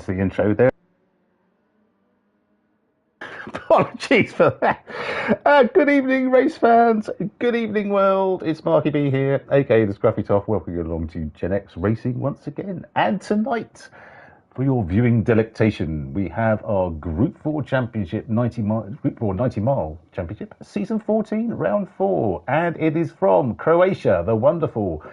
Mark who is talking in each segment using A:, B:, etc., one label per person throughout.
A: into the intro there. Apologies for that. Good evening, race fans. Good evening, world. It's Marky B here, aka the Scruffy Toff. Welcome you along to Gen X Racing once again. And tonight, for your viewing delectation, we have our Group 4 Championship, Group 4 90 Mile Championship, Season 14, Round 4. And it is from Croatia, the wonderful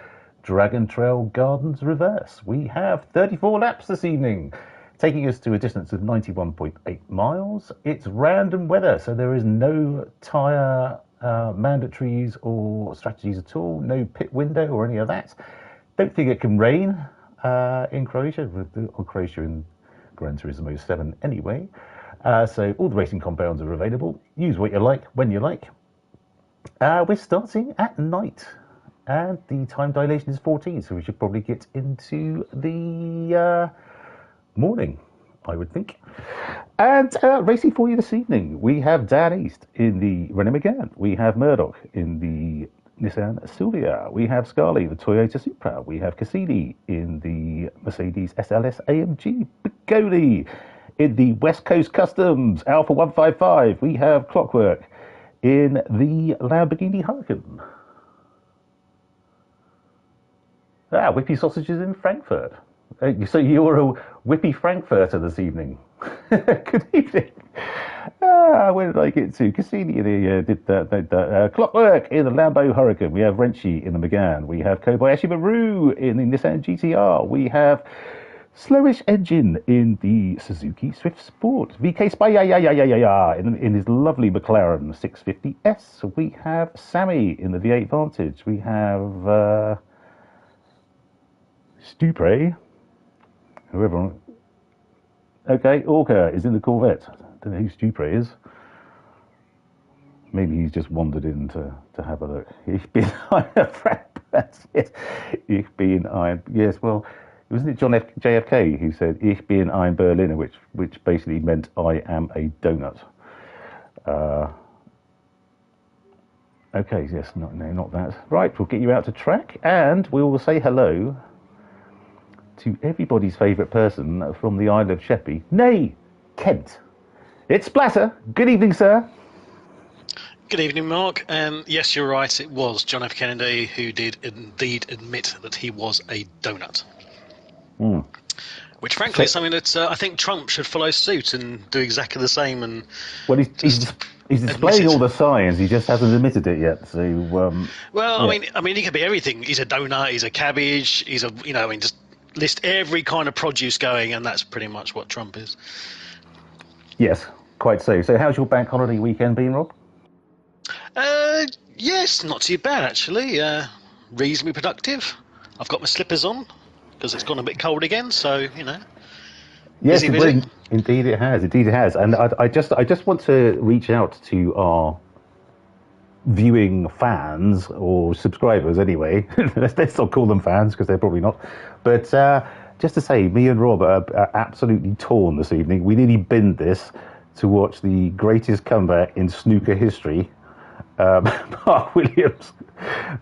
A: Dragon Trail Gardens Reverse. We have 34 laps this evening, taking us to a distance of 91.8 miles. It's random weather, so there is no tyre mandatories or strategies at all, no pit window or any of that. Don't think it can rain in Croatia, or Croatia in Gran Turismo 7 anyway. So all the racing compounds are available. Use what you like, when you like. We're starting at night, and the time dilation is 14, so we should probably get into the morning, I would think. And racing for you this evening, we have Dan East in the Renault Megane. We have Murdoch in the Nissan Silvia. We have Scarlett, the Toyota Supra. We have Cassini in the Mercedes SLS AMG. Bigoli in the West Coast Customs Alpha 155. We have Clockwork in the Lamborghini Huracan. Whippy Sausages in Frankfurt. So you're a whippy Frankfurter this evening. Good evening. Where did I get to? Cassini did that. Clockwork in the Lambo Huracan. We have Renchi in the Megane. We have Kobayashi Maru in the Nissan GTR. We have Slowish Engine in the Suzuki Swift Sport. VK Spy in his lovely McLaren 650S. We have Sammy in the V8 Vantage. We have Stupre. Whoever. Okay, Orca is in the Corvette. Don't know who Stupre is. Maybe he's just wandered in to have a look. Ich bin ein Frankfurt. Yes. Ich bin ein. Yes, well, wasn't it JFK who said Ich bin ein Berliner, which basically meant I am a donut. Okay, yes, not that. Right, we'll get you out to track, and we will say hello to everybody's favourite person from the Isle of Sheppey, nay, Kent. It's Splatter. Good evening, sir.
B: Good evening, Mark. Yes, you're right. It was John F. Kennedy who did indeed admit that he was a donut.
A: Mm.
B: Which, frankly, is something that I think Trump should follow suit and do exactly the same. And
A: well, he's displaying all the signs. He just hasn't admitted it yet. So,
B: well, yeah. I mean, he could be everything. He's a donut. He's a cabbage. He's a, just list every kind of produce going, and that's pretty much what Trump is.
A: Yes, quite so. So how's your bank holiday weekend been, Rob?
B: Yes, not too bad, actually. Reasonably productive. I've got my slippers on because it's gone a bit cold again, so,
A: Yes,
B: busy.
A: Indeed it has. And I just want to reach out to our viewing fans, or subscribers anyway. Let's not call them fans because they're probably not. But just to say, me and Rob are absolutely torn this evening. We nearly binned this to watch the greatest comeback in snooker history. Mark Williams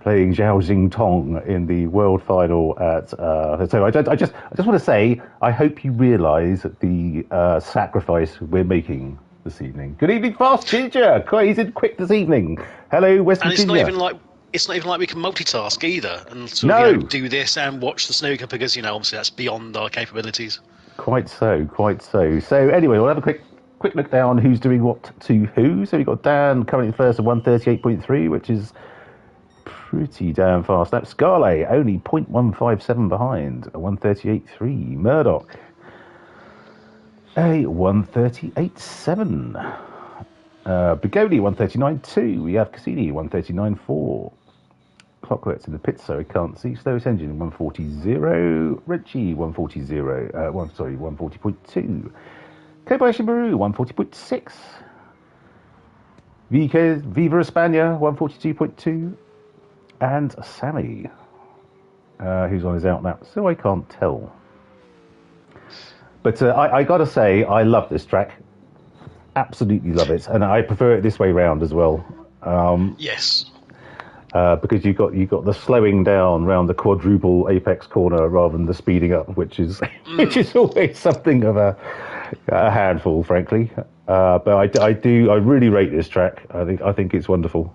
A: playing Zhao Xingtong in the world final at. So I just want to say, I hope you realise the sacrifice we're making this evening. Good evening, Fast Ginger. He's in quick this evening. Hello, West Virginia.
B: And it's not even like we can multitask either, and sort of, do this and watch the snooker because obviously that's beyond our capabilities.
A: Quite so. So anyway, we'll have a quick look down who's doing what to who. So we've got Dan currently first at 138.3, which is pretty damn fast. That's Scarlett only 0.157 behind, 138.3. Murdoch a 138.7. Bigoli 139.2. We have Cassini 139.4. Clockwork's in the pit, so I can't see. Slowest Engine 140.0. Richie 140.0. 140.2. Kobayashi Maru 140.6. Viva España 142.2. And Sammy, who's on his out now, so I can't tell. But I got to say, I love this track. Absolutely love it. And I prefer it this way round as well.
B: Yes.
A: because you got the slowing down round the quadruple apex corner rather than the speeding up, which is which is always something of a handful, frankly. But I really rate this track. I think it's wonderful.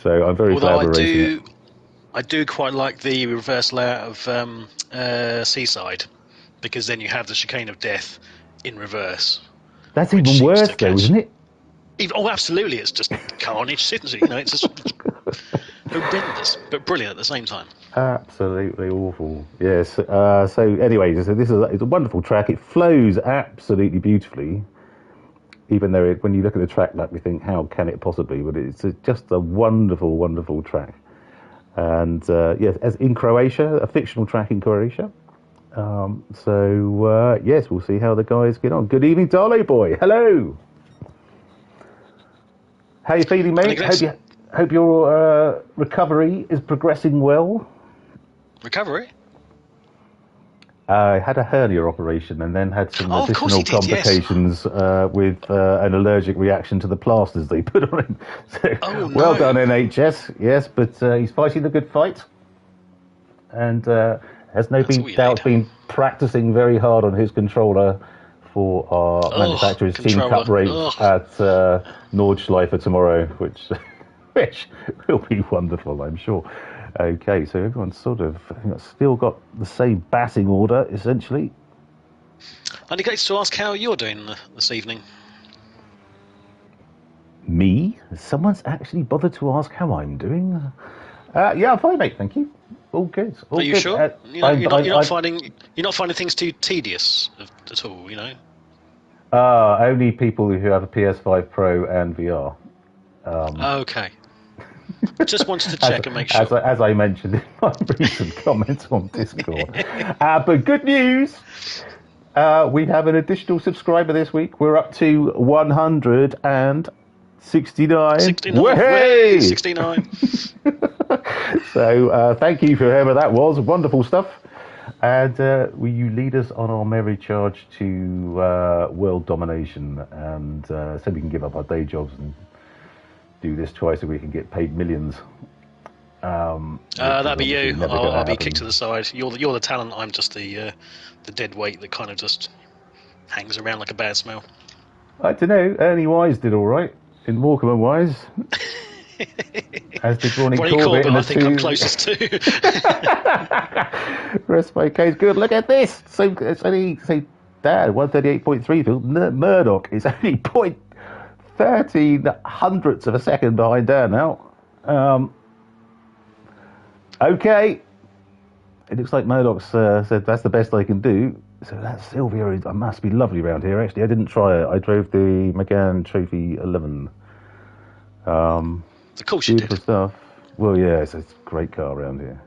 A: So I'm very glad we're racing it.
B: I do quite like the reverse layout of Seaside, because then you have the chicane of death in reverse.
A: That's even worse, though, isn't it?
B: Oh, absolutely! It's just carnage, isn't it? You know, it's just horrendous, but brilliant at the same time.
A: Absolutely awful. Yes. So anyway, so it's a wonderful track. It flows absolutely beautifully. Even though when you look at the track map, you think, how can it possibly? But it's just a wonderful, wonderful track. And yes, as in Croatia, a fictional track in Croatia. Yes, we'll see how the guys get on. Good evening, Darlo boy. Hello. How you feeling, mate? Hope your recovery is progressing well.
B: Recovery?
A: I had a hernia operation and then had some additional complications with an allergic reaction to the plasters they put on him. So, well done, NHS. Yes, but he's fighting the good fight, and has no doubt been practicing very hard on his controller for our manufacturer's Team Cup race at Nordschleife tomorrow, which will be wonderful, I'm sure. Okay, so everyone's sort of still got the same batting order, essentially.
B: I neglected to ask how you're doing this evening.
A: Me? Someone's actually bothered to ask how I'm doing? Yeah, I'm fine, mate, thank you. All good. All
B: Are you
A: good.
B: sure? You're not finding things too tedious at all, you know?
A: Only people who have a PS5 Pro and VR.
B: Okay. Just wanted to check and make sure.
A: As I mentioned in my recent comments on Discord. But good news! We have an additional subscriber this week. We're up to 169.
B: 69. 69.
A: So thank you for whoever that was. Wonderful stuff. And will you lead us on our merry charge to world domination, and so we can give up our day jobs and do this twice so we can get paid millions.
B: That'd be you. I'll be kicked to the side. You're the talent. I'm just the dead weight that kind of just hangs around like a bad smell.
A: I don't know. Ernie Wise did all right in Morecambe and Wise. As did Ronnie Corbett.
B: I think I'm closest to.
A: Rest my case. Good. Look at this. So it's only Dad 138.3 field. Murdoch is only 0.13 hundredths of a second behind Dan now. Okay. It looks like Murdoch's said that's the best I can do. So that Sylvia must be lovely around here. Actually, I didn't try it. I drove the McGann Trophy 11.
B: Of course you did.
A: Stuff. Well, yeah, it's a great car around here.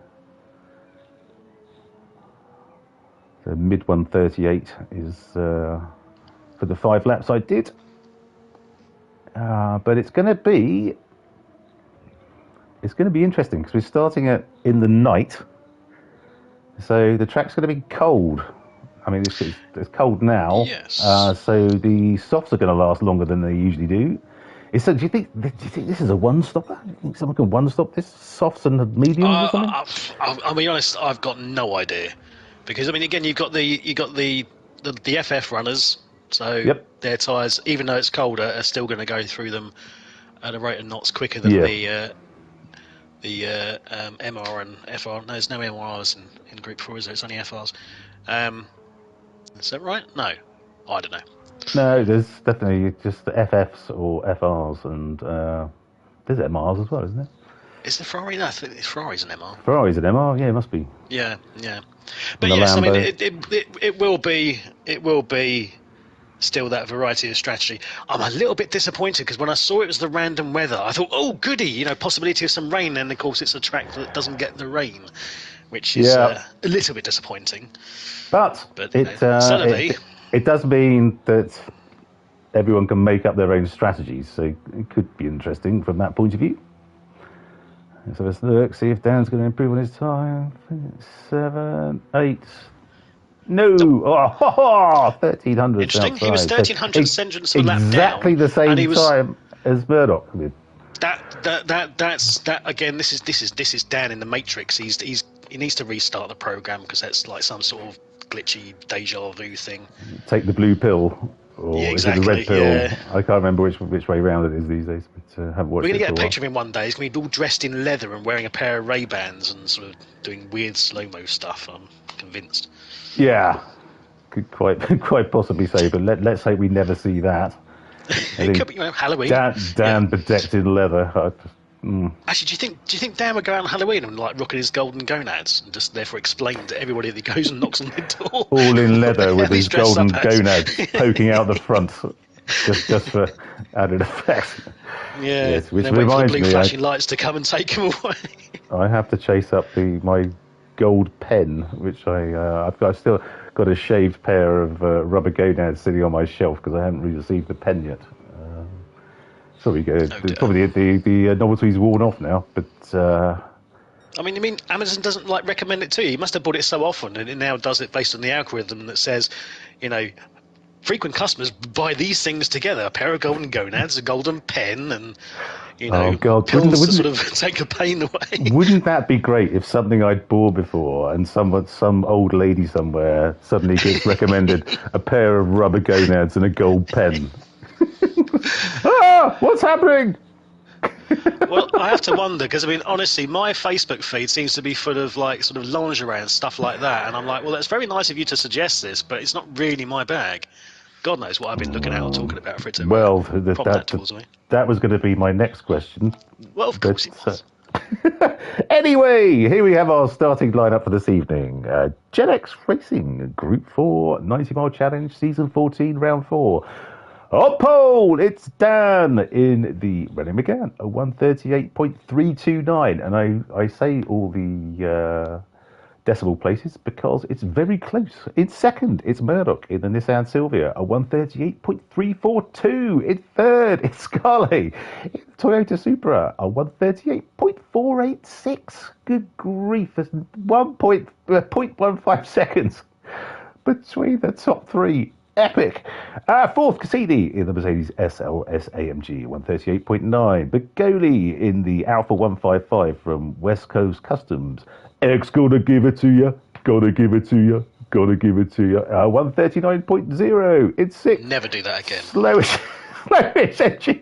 A: So mid 138 is for the 5 laps I did. But it's going to be interesting because we're starting in the night. So the track's going to be cold. I mean, it's cold now.
B: Yes.
A: So the softs are going to last longer than they usually do. So do you think this is a one-stopper? Do you think someone can one-stop this? Softs and mediums or something?
B: I'll be honest, I've got no idea. Because, I mean, again, you've got the FF runners, so their tyres, even though it's colder, are still going to go through them at a rate of knots quicker than the MR and FR. No, there's no MRs in Group 4, is there? It's only FRs. Is that right? No, I don't know.
A: No, there's definitely just the FFs or FRs, and there's MRs as well, isn't there?
B: Is the Ferrari? No, I think Ferrari's an MR.
A: Ferrari's an MR, yeah, it must be.
B: Yeah. But yes, Lambo. I mean, it will be still that variety of strategy. I'm a little bit disappointed because when I saw it was the random weather, I thought, oh, goody, possibility of some rain, and of course it's a track that doesn't get the rain, which is a little bit disappointing.
A: But it does mean that everyone can make up their own strategies, so it could be interesting from that point of view. So let's look, see if Dan's going to improve on his time. 7, 8. No! 1,300.
B: Interesting. He was 1,300 seconds a lap down.
A: Exactly the same time as Murdoch did.
B: That's again. This is Dan in the Matrix. He needs to restart the program because that's like some sort of glitchy deja vu thing.
A: Take the blue pill, or
B: Yeah,
A: is it the
B: exactly.
A: red pill?
B: Yeah.
A: I can't remember which way round it is these days. But haven't watched
B: We're gonna
A: it
B: get
A: for
B: a
A: a while.
B: picture of him one day. He's gonna be all dressed in leather and wearing a pair of Ray-Bans and sort of doing weird slow-mo stuff. I'm convinced.
A: Yeah, could quite possibly say, but let's hope we never see that.
B: It could be, Halloween.
A: Dan bedecked in leather.
B: Actually, do you think Dan would go out on Halloween and like rocking his golden gonads and just therefore explain to everybody that he goes and knocks on the door?
A: All in leather with his golden gonads poking out the front, just for added effect.
B: Yeah,
A: yes, which
B: then wait for the
A: reminds
B: blue
A: me,
B: flashing lights to come and take him away.
A: I have to chase up my gold pen, which I've still got a shaved pair of rubber gonads sitting on my shelf because I haven't received the pen yet. Sorry, probably the novelty's worn off now, but.
B: I mean, Amazon doesn't like recommend it to you. You must have bought it so often, and it now does it based on the algorithm that says, frequent customers buy these things together: a pair of golden gonads, a golden pen, and pills to sort of take the pain away.
A: Wouldn't that be great if something I'd bought before and some old lady somewhere suddenly gets recommended a pair of rubber gonads and a gold pen? What's happening?
B: Well, I have to wonder because honestly, my Facebook feed seems to be full of like sort of lingerie and stuff like that, and I'm like, well, that's very nice of you to suggest this, but it's not really my bag. God knows what I've been looking at or talking about for it to
A: that was going to be my next question.
B: Well, of course it was.
A: Anyway, here we have our starting lineup for this evening. Gen X Racing Gr4 90-mile challenge, season 14, round 4. On pole, it's Dan in the Renault Megane, a 138.329. And I say all the decimal places because it's very close. In second, it's Murdoch in the Nissan Silvia, a 138.342. In third, it's Scarlet in the Toyota Supra, a 138.486. Good grief, there's 0.15 seconds between the top three. Epic. Fourth, Cassini in the Mercedes SLS AMG, 138.9. Begoli in the Alpha 155 from West Coast Customs. X gonna give it to you. Gotta give it to you. Gotta give it to you. 139.0. It's sixth.
B: Never do that again.
A: Slowest engine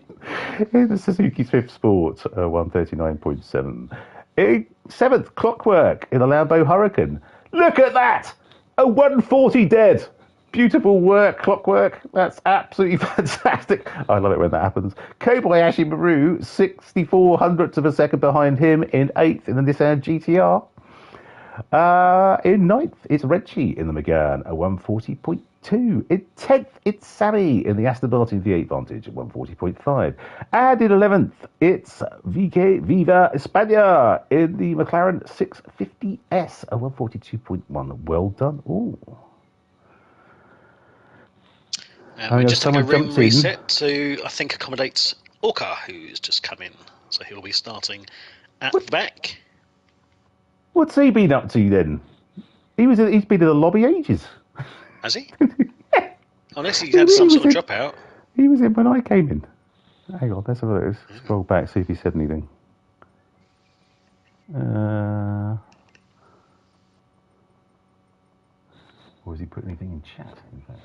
A: in the Suzuki Swift Sport, 139.7. Seventh, Clockwork in the Lambo Hurricane. Look at that. A 140 dead. Beautiful work, Clockwork. That's absolutely fantastic. I love it when that happens. Kobayashi Maru, 64 hundredths of a second behind him in 8th in the Nissan GTR. In 9th, it's Reggie in the Megane, a 140.2. In 10th, it's Sammy in the Aston Martin V8 Vantage at 140.5. And in 11th, it's Viva España in the McLaren 650S, a 142.1. Well done all.
B: And we're just having a room reset to, I think, accommodate Orca, who's just come in. So he'll be starting at the back.
A: What's he been up to then? He's been in the lobby ages.
B: Has he? Unless he had some sort of dropout.
A: He was in when I came in. Hang on, let's have a look. Scroll back, see if he said anything. Or has he put anything in chat, in fact?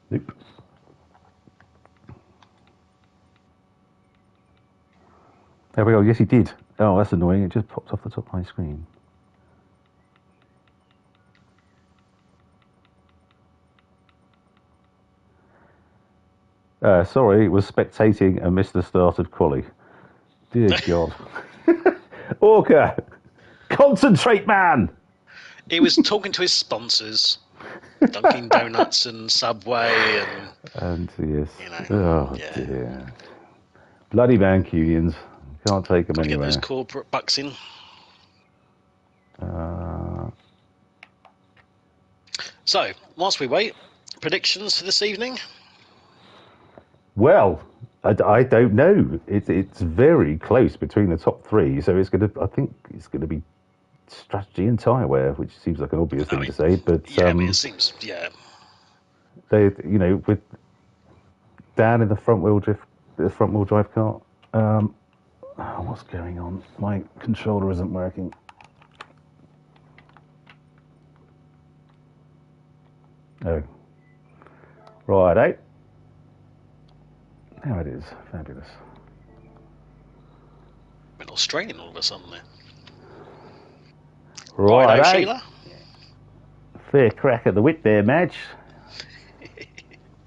A: Nope. There we go. Yes, he did. Oh, that's annoying. It just popped off the top of my screen. Sorry, was spectating and missed the start of quali. Dear God. Orca, concentrate, man!
B: He was talking to his sponsors. Dunkin' Donuts and Subway
A: and yes. Dear. Bloody Mancunians. Can't take them anywhere.
B: Get those corporate bucks in. So, whilst we wait, predictions for this evening?
A: Well, I don't know. It's very close between the top three, so I think it's gonna be strategy and tyre wear, which seems like an obvious thing to say, but
B: it seems,
A: they, with Dan in the front wheel drive the front-wheel drive car. What's going on? My controller isn't working. Oh. Righto. Now it is. Fabulous.
B: Went Australian all of a sudden there.
A: Righto.
B: Sheila.
A: Fair crack at the whip there, Madge.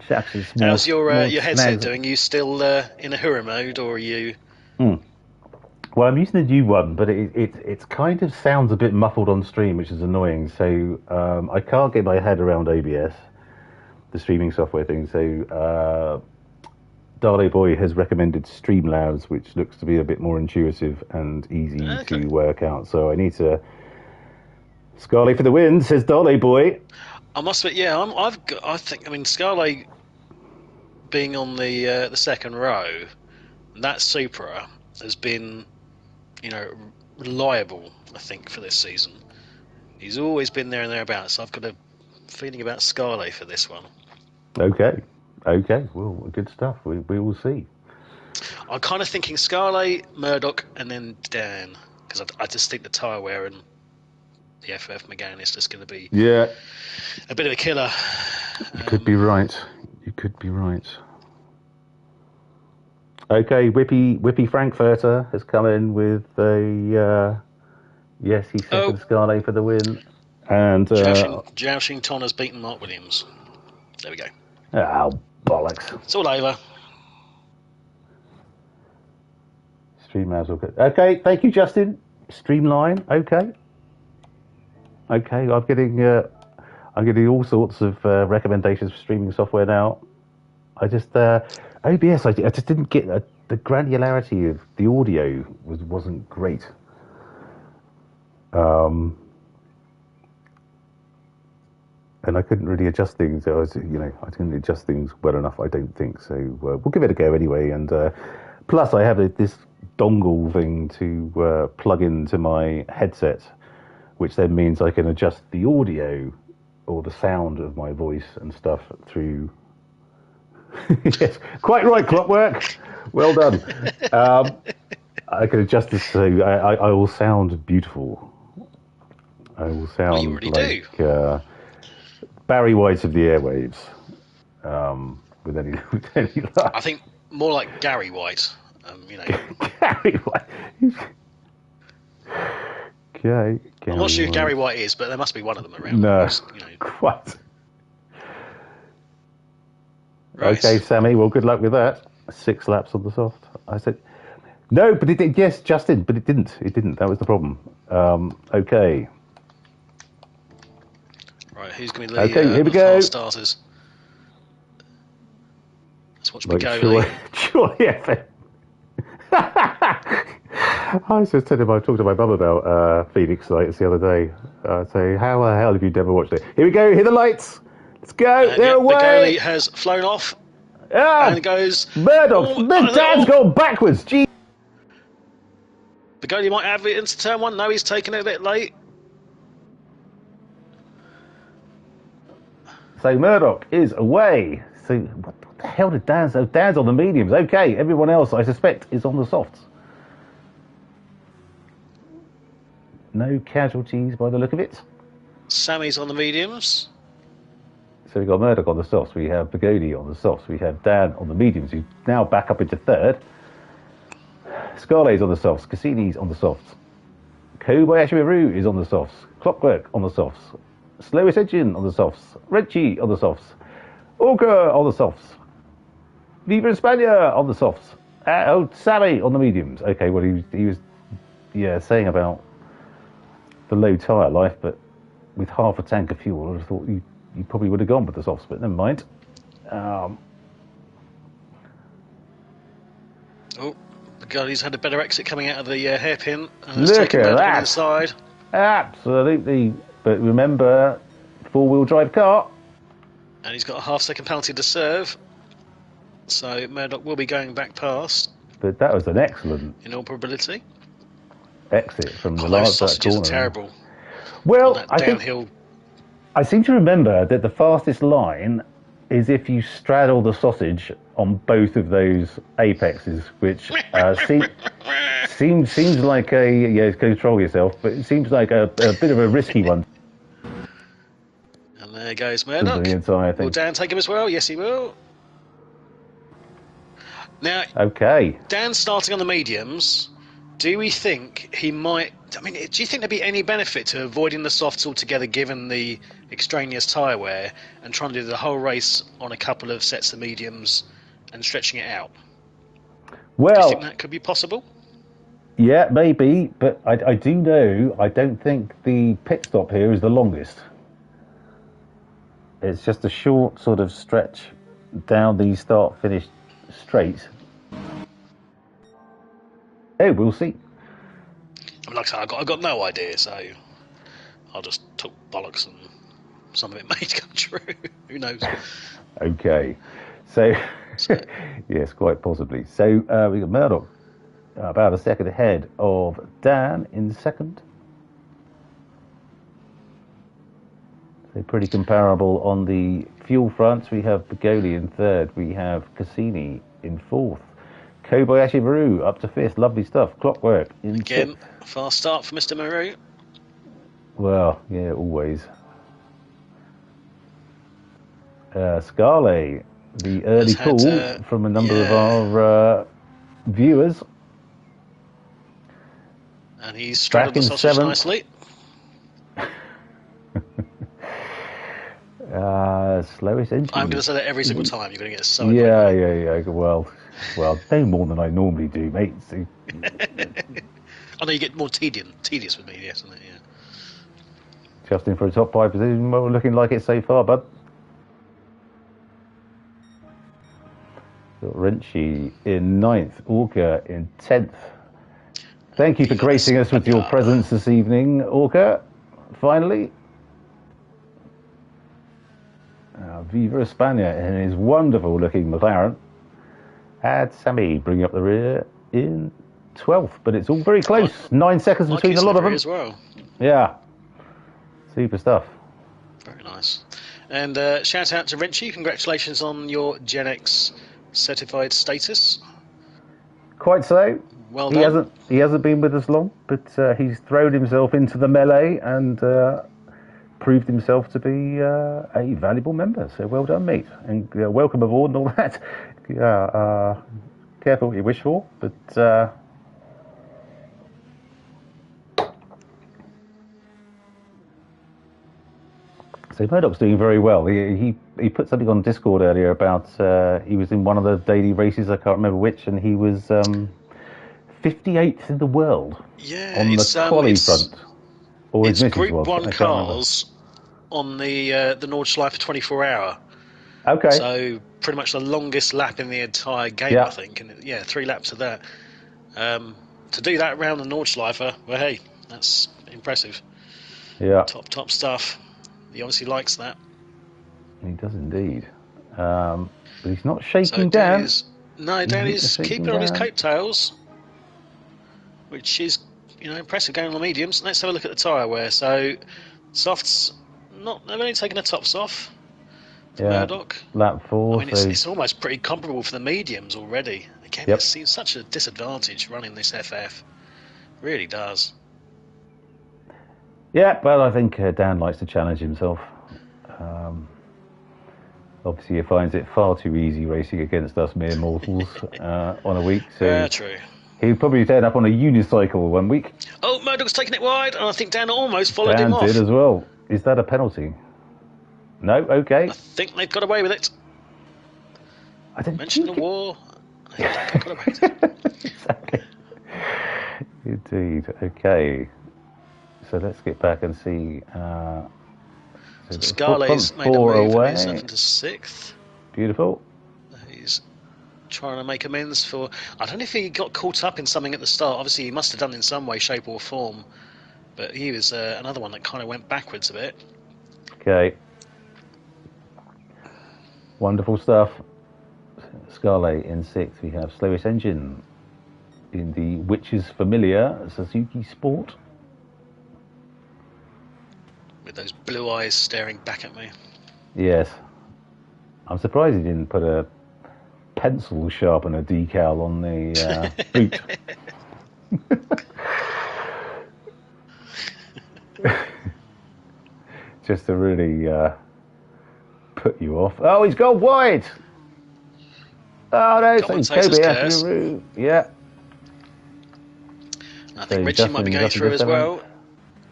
B: How's your headset doing? You still in a Hura mode, or are you?
A: Well, I'm using the new one, but it kind of sounds a bit muffled on stream, which is annoying. So I can't get my head around OBS, the streaming software thing. So Darley Boy has recommended Streamlabs, which looks to be a bit more intuitive and easy to work out. So I need to. Scarlett for the win, says Darley Boy.
B: I must admit, yeah, I think Scarlett being on the second row, that Supra has been, reliable, I think, for this season. He's always been there and thereabouts. So I've got a feeling about Scarlett for this one.
A: Okay. Well, good stuff. We will see.
B: I'm kind of thinking Scarlett, Murdoch, and then Dan, because I just think the tyre wear and the FF McGann is just going to be a bit of a killer.
A: You could be right. Okay, Whippy Frankfurter has come in with a yes, he second Scarlett for the win. And
B: Jousting Ton has beaten Mark Williams. There we go.
A: Oh, bollocks.
B: It's all over.
A: Streamlabs will go. Okay, thank you, Justin. Streamline, okay. I'm getting all sorts of recommendations for streaming software now. I just OBS. I just didn't get the granularity of the audio wasn't great. And I couldn't really adjust things. I didn't adjust things well enough. I don't think so. We'll give it a go anyway. And plus, I have this dongle thing to plug into my headset, which then means I can adjust the audio or the sound of my voice and stuff through. Yes, quite right, Clockwork. Well done. I can adjust this so I will sound beautiful. I will sound
B: you already do.
A: Barry White of the airwaves. With any luck.
B: I think more like Gary White.
A: Gary White. Okay.
B: I'm not sure who Gary White is, but there must be one of them around.
A: No, quite. Right. Okay, Sammy. Well, good luck with that. 6 laps on the soft. I said no, but it did. Yes, Justin, but it didn't. It didn't. That was the problem. Okay.
B: Right, who's going to be the here we go. Fast starters? Let's watch me go.
A: Surely, FM. I was just telling I talked to my mum about Phoenix Lights the other day. So how the hell have you never watched it? Here we go. Hit the lights. Let's go. They're away.
B: The goalie has flown off. And it goes.
A: Murdoch. Dan's gone backwards. Gee.
B: The goalie might have it into turn 1. No, he's taken it a bit late.
A: So Murdoch is away. So what the hell did Dan say? Dan's on the mediums. Okay, everyone else I suspect is on the softs. No casualties by the look of it.
B: Sammy's on the mediums.
A: So we've got Murdoch on the softs. We have Bogodi on the softs. We have Dan on the mediums, who's now back up into third. Scarlet's on the softs. Cassini's on the softs. Kobayashi Maru is on the softs. Clockwork on the softs. Slowest Engine on the softs. Reggie on the softs. Orca on the softs. Viva España on the softs. Sammy on the mediums. Okay, well, he was saying about the low tyre life, but with half a tank of fuel, I thought you probably would have gone with the softs, but never mind.
B: He's had a better exit coming out of the hairpin.
A: Look at that.
B: Inside.
A: Absolutely. But remember, 4-wheel drive car.
B: And he's got a half-second penalty to serve. So Murdoch will be going back past.
A: But that was an excellent...
B: in all probability.
A: Exit from the last corner.
B: Those sausages are terrible.
A: Well,
B: I seem to remember that the fastest line
A: is if you straddle the sausage on both of those apexes, which seems like control yourself, but it seems like a bit of a risky one.
B: And there goes Murdoch. Will Dan take him as well? Yes, he will. Now,
A: okay.
B: Dan's starting on the mediums. Do we think he might... I mean, do you think there'd be any benefit to avoiding the softs altogether, given the extraneous tyre wear, and trying to do the whole race on a couple of sets of mediums and stretching it out?
A: Well,
B: do you think that could be possible?
A: Yeah, maybe, but I do know I don't think the pit stop here is the longest. It's just a short sort of stretch down the start-finish straight. Oh, we'll see.
B: I mean, like I said, I got no idea, so I'll just talk bollocks and some of it may come true. Who knows?
A: Okay, so yes, quite possibly. So we got Murdoch about a second ahead of Dan in second. So pretty comparable on the fuel front. We have Bigoli in third. We have Cassini in fourth. Kobayashi Maru up to fifth. Lovely stuff. Clockwork in
B: again,
A: sixth.
B: Fast start for Mr. Maru.
A: Well, yeah, always. Scarlett, the early call from a number of our viewers.
B: And he's straddled the sausage nicely.
A: Slowest engine.
B: I'm going to say that every single time. You're going to get so
A: yeah. Well, no more than I normally do, mate. So.
B: I know you get more tedious with me, yes, isn't it? Yeah.
A: Just in for a top 5 position. Well, looking like it so far, bud. Got Renchi in 9th, Orca in 10th. Thank you for gracing us with your presence this evening, Orca. Finally. Viva España in his wonderful looking McLaren. And Sammy bringing up the rear in 12th, but it's all very close. 9 seconds between a lot of them.
B: As well.
A: Yeah. Super stuff.
B: Very nice. And shout out to Renchi. Congratulations on your Gen X certified status.
A: Quite so.
B: Well done.
A: He hasn't been with us long, but he's thrown himself into the melee and proved himself to be a valuable member. So well done, mate, and welcome aboard and all that. Careful what you wish for, but so Murdoch's doing very well. He put something on Discord earlier about he was in one of the daily races, I can't remember which, and he was 58th in the world on the quali front. Or
B: it's Group 1 cars on the Nordschleife 24-hour.
A: Okay.
B: So pretty much the longest lap in the entire game, I think. And 3 laps of that. To do that around the Nordschleife, well, hey, that's impressive.
A: Yeah.
B: Top stuff. He obviously likes that.
A: He does indeed. But he's not shaking down.
B: Dan is keeping on his coattails, which is impressive going on the mediums. Let's have a look at the tyre wear. So softs, they've only taken the tops off. Murdoch.
A: Lap 4.
B: I mean, it's almost pretty comparable for the mediums already. Again, it seems such a disadvantage running this FF. Really does.
A: Yeah, well, I think Dan likes to challenge himself. Obviously, he finds it far too easy racing against us mere mortals on a week. So
B: true.
A: He'd probably turn up on a unicycle one week.
B: Oh, Murdoch's taking it wide, and I think Dan almost followed him off.
A: Dan did as well. Is that a penalty? No? Okay.
B: I think they've got away with it.
A: I didn't
B: mention the war. I think they've got away with it.
A: Exactly. Indeed. Okay. So let's get back and see.
B: So Scarlett's made a move and he's up into 6th.
A: Beautiful.
B: He's trying to make amends for... I don't know if he got caught up in something at the start. Obviously, he must have done in some way, shape or form. But he was another one that kind of went backwards a bit.
A: Okay. Wonderful stuff. Scarlett in 6th. We have slowest engine in the Witches Familiar Suzuki Sport.
B: With those blue eyes staring back at me.
A: Yes. I'm surprised he didn't put a pencil sharpener decal on the boot. Just to really put you off. Oh, he's gone wide. Oh no, so Kobe after the yeah.
B: I think Richie might be going through as well.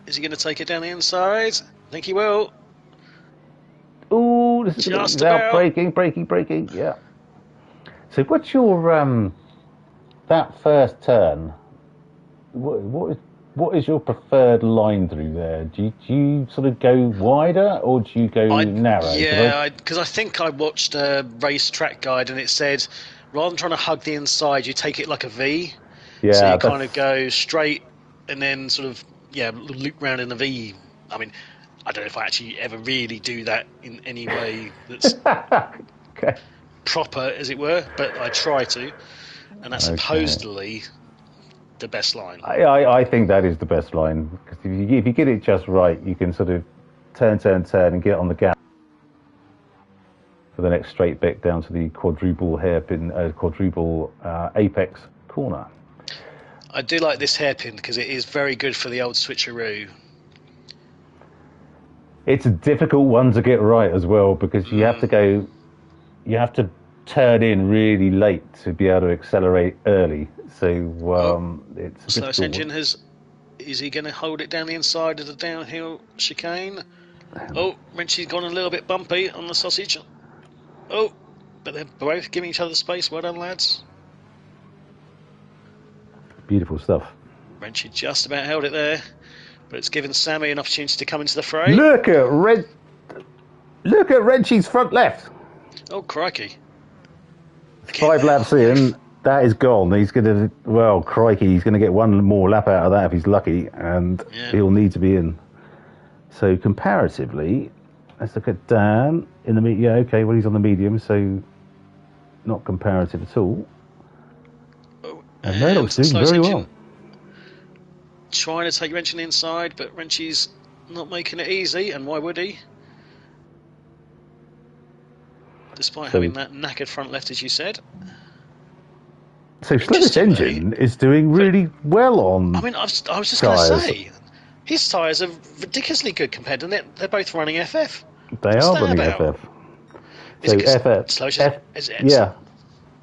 B: Is he going to take it down the inside? I think he will.
A: Ooh, this is
B: just about
A: breaking. Yeah. So, what's your that first turn? What is your preferred line through there? Do you sort of go wider or do you go narrow?
B: Yeah, because I think I watched a race track guide and it said rather than trying to hug the inside, you take it like a V. Yeah. So you kind of go straight and then sort of loop round in a V. I mean, I don't know if I actually ever really do that in any way that's
A: okay.
B: proper, as it were, but I try to, and that's supposedly the best line.
A: I think that is the best line, because if you get it just right, you can sort of turn and get on the gap for the next straight bit down to the quadruple hairpin, quadruple apex corner.
B: I do like this hairpin because it is very good for the old switcheroo.
A: It's a difficult one to get right as well, because you have to turn in really late to be able to accelerate early. So it's a
B: slowest engine is he going to hold it down the inside of the downhill chicane? Oh, Wrenchy's gone a little bit bumpy on the sausage. Oh, but they're both giving each other space. Well done, lads.
A: Beautiful stuff.
B: Wrenchy just about held it there, but it's given Sammy an opportunity to come into the fray.
A: Look at Wrenchy's front left.
B: Oh, crikey.
A: 5 laps in, that is gone. He's going to, well, crikey, he's going to get one more lap out of that if he's lucky, and he'll need to be in. So comparatively, let's look at Dan in the medium. Yeah, okay, well, he's on the medium, so not comparative at all.
B: Oh,
A: and Murdoch's doing very well.
B: Trying to take Wrenchy inside, but Wrenchy's not making it easy, and why would he? Despite having that knackered front left, as you said.
A: So Slowest Engine is doing really well on.
B: I mean, I was just going to say, his tyres are ridiculously good compared to them. They're both running FF.
A: They are running FF. So FF. Yeah.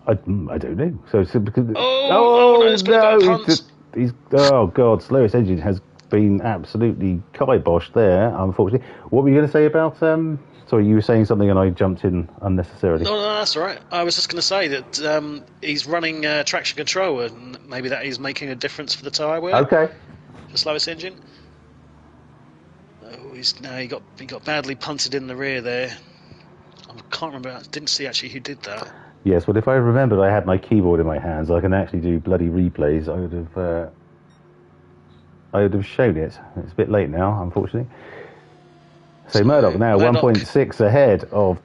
A: I don't know. So because oh god, Slowest Engine has been absolutely kiboshed there, unfortunately. What were you going to say about sorry, you were saying something and I jumped in unnecessarily.
B: No, that's all right. I was just going to say that he's running traction control, and maybe that is making a difference for the tyre wear.
A: Okay.
B: The Slowest Engine. Oh, he got badly punted in the rear there. I can't remember. I didn't see actually who did that.
A: Yes, well, if I remembered I had my keyboard in my hands, I can actually do bloody replays. I would have shown it. It's a bit late now, unfortunately. So Murdoch now 1.6 ahead of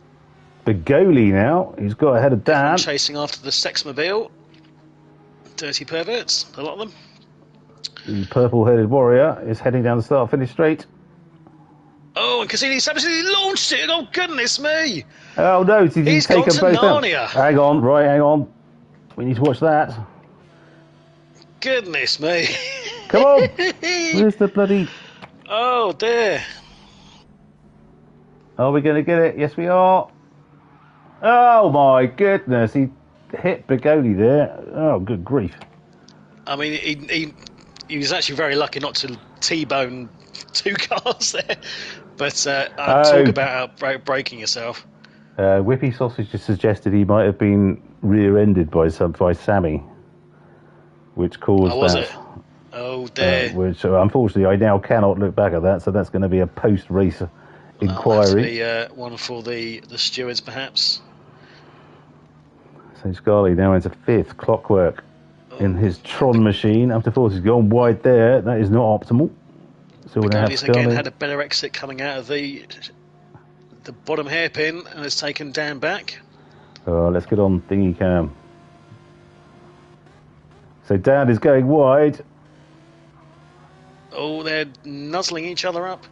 A: Begoli now. He's got ahead of Dan.
B: Chasing after the Sexmobile. Dirty perverts, a lot of them.
A: The purple-headed warrior is heading down the start-finish straight.
B: Oh, and Cassini's absolutely launched it. Oh, goodness me.
A: Oh, no.
B: He's gone to Narnia.
A: Hang on. We need to watch that.
B: Goodness me.
A: Come on. Where's the bloody...
B: Oh, dear.
A: Are we going to get it? Yes, we are. Oh, my goodness. He hit Begoli there. Oh, good grief.
B: I mean, he was actually very lucky not to T-bone 2 cars there. But talk about breaking yourself.
A: Whippy Sausage just suggested he might have been rear-ended by Sammy, which caused that.
B: Was it? Oh, dear.
A: Which, unfortunately, I now cannot look back at that, so that's going to be a post-race inquiry.
B: That's one for the stewards, perhaps.
A: So Scarlett now into 5th, Clockwork in his Tron machine. After 4th, he's gone wide there. That is not optimal. So
B: Begoli's again had a better exit coming out of the bottom hairpin and has taken Dan back.
A: Oh, let's get on thingy cam. So Dan is going wide.
B: Oh, they're nuzzling each other up.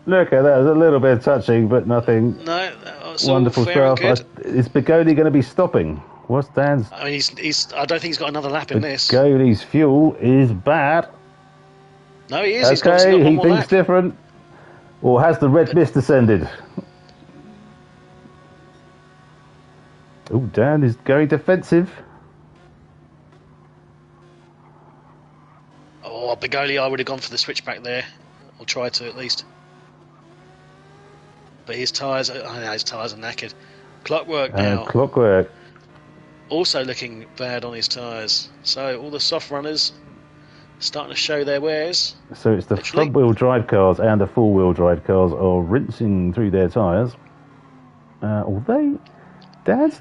A: Look at that. There's a little bit of touching, but nothing.
B: No, that's all
A: Wonderful
B: fair and
A: stuff.
B: good.
A: Is Bigoli going to be stopping? What's Dan's?
B: I mean, he's. I don't think he's got another lap in this.
A: Bigoli's fuel is bad.
B: No, he is. He's obviously
A: Okay,
B: got one
A: he
B: more
A: thinks
B: lap.
A: different. Or has the red mist descended? Oh, Dan is going defensive.
B: Oh, Bigoli, I would have gone for the switchback there. Or try to at least. But his tyres, I know his tyres are knackered. Clockwork now.
A: Clockwork.
B: Also looking bad on his tyres. So all the soft runners starting to show their wares.
A: So it's the front-wheel drive cars and the four-wheel drive cars are rinsing through their tyres. Although Dan's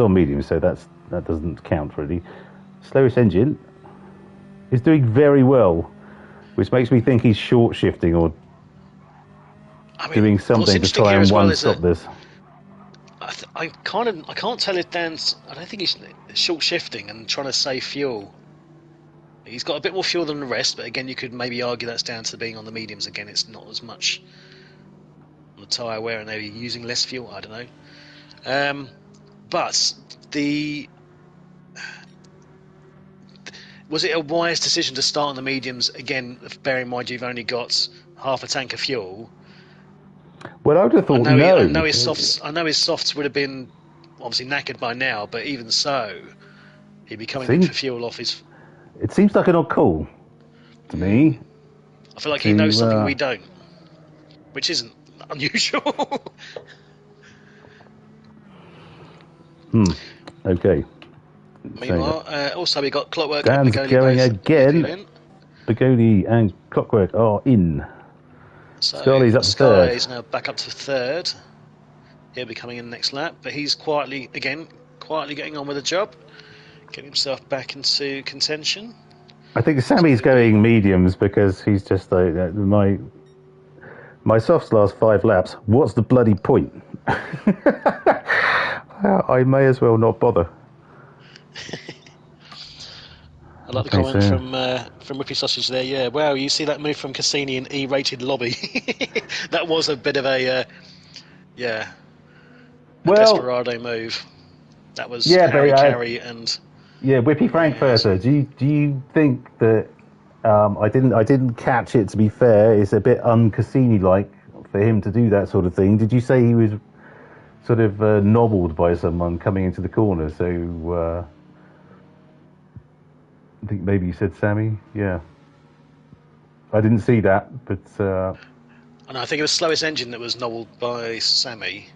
A: on medium, so that doesn't count really. Slowest engine is doing very well, which makes me think he's short shifting or doing something to try and one-stop this.
B: I can't tell if Dan's. I don't think he's short shifting and trying to save fuel. He's got a bit more fuel than the rest, but again, you could maybe argue that's down to being on the mediums again. It's not as much on the tyre wear, and maybe using less fuel. I don't know. But was it a wise decision to start on the mediums again? Bear in mind you've only got half a tank of fuel.
A: Well, I would have thought
B: I know his softs would have been obviously knackered by now, but even so, he'd be coming in for fuel off his.
A: It seems like an odd call to me.
B: I feel like he knows something we don't, which isn't unusual.
A: Okay.
B: Meanwhile, also we got Clockwork
A: Dan's
B: and Bigoli
A: going again. Bigoli and Clockwork are in.
B: So
A: Scully's up to third.
B: Is now back up to third. He'll be coming in next lap, but he's quietly getting on with the job, getting himself back into contention.
A: I think Sammy's going mediums because he's just like my softs last 5 laps. What's the bloody point? I may as well not bother.
B: I like the comment from Whippy Sausage there. Yeah, wow, you see that move from Cassini in E-rated lobby. That was a bit of a desperado move. That was carry and
A: Whippy Frankfurter. Do you think that I didn't catch it? To be fair, it's a bit un-Cassini like for him to do that sort of thing. Did you say he was sort of nobbled by someone coming into the corner? So I think maybe you said Sammy. Yeah, I didn't see that, but
B: I think it was Slowest Engine that was nobbled by Sammy.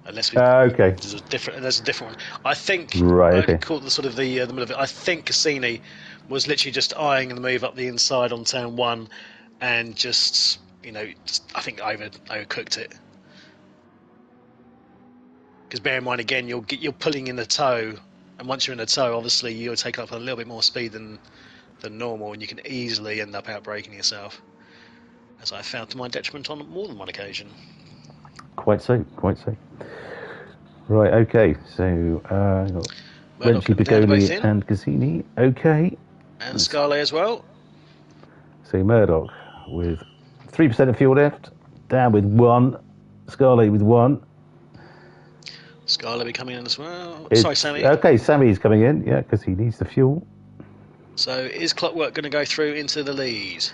B: Unless
A: okay,
B: there's a different one. I think
A: I
B: caught the sort of the middle of it. I think Cassini was literally just eyeing the move up the inside on turn 1, and just I think overcooked it. Because bear in mind again, you're pulling in the toe, and once you're in the toe, obviously you'll take up a little bit more speed than normal, and you can easily end up outbraking yourself, as I found to my detriment on more than one occasion.
A: Quite so. Right, okay, so Renchi, Bigoli and Cassini, okay.
B: And Scarlet as well.
A: So Murdoch with 3% of fuel left, Dan with 1, Scarlet with 1.
B: Scarlet be coming in as well. Sorry, Sammy.
A: Okay, Sammy's coming in, yeah, because he needs the fuel.
B: So is Clockwork going to go through into the lead?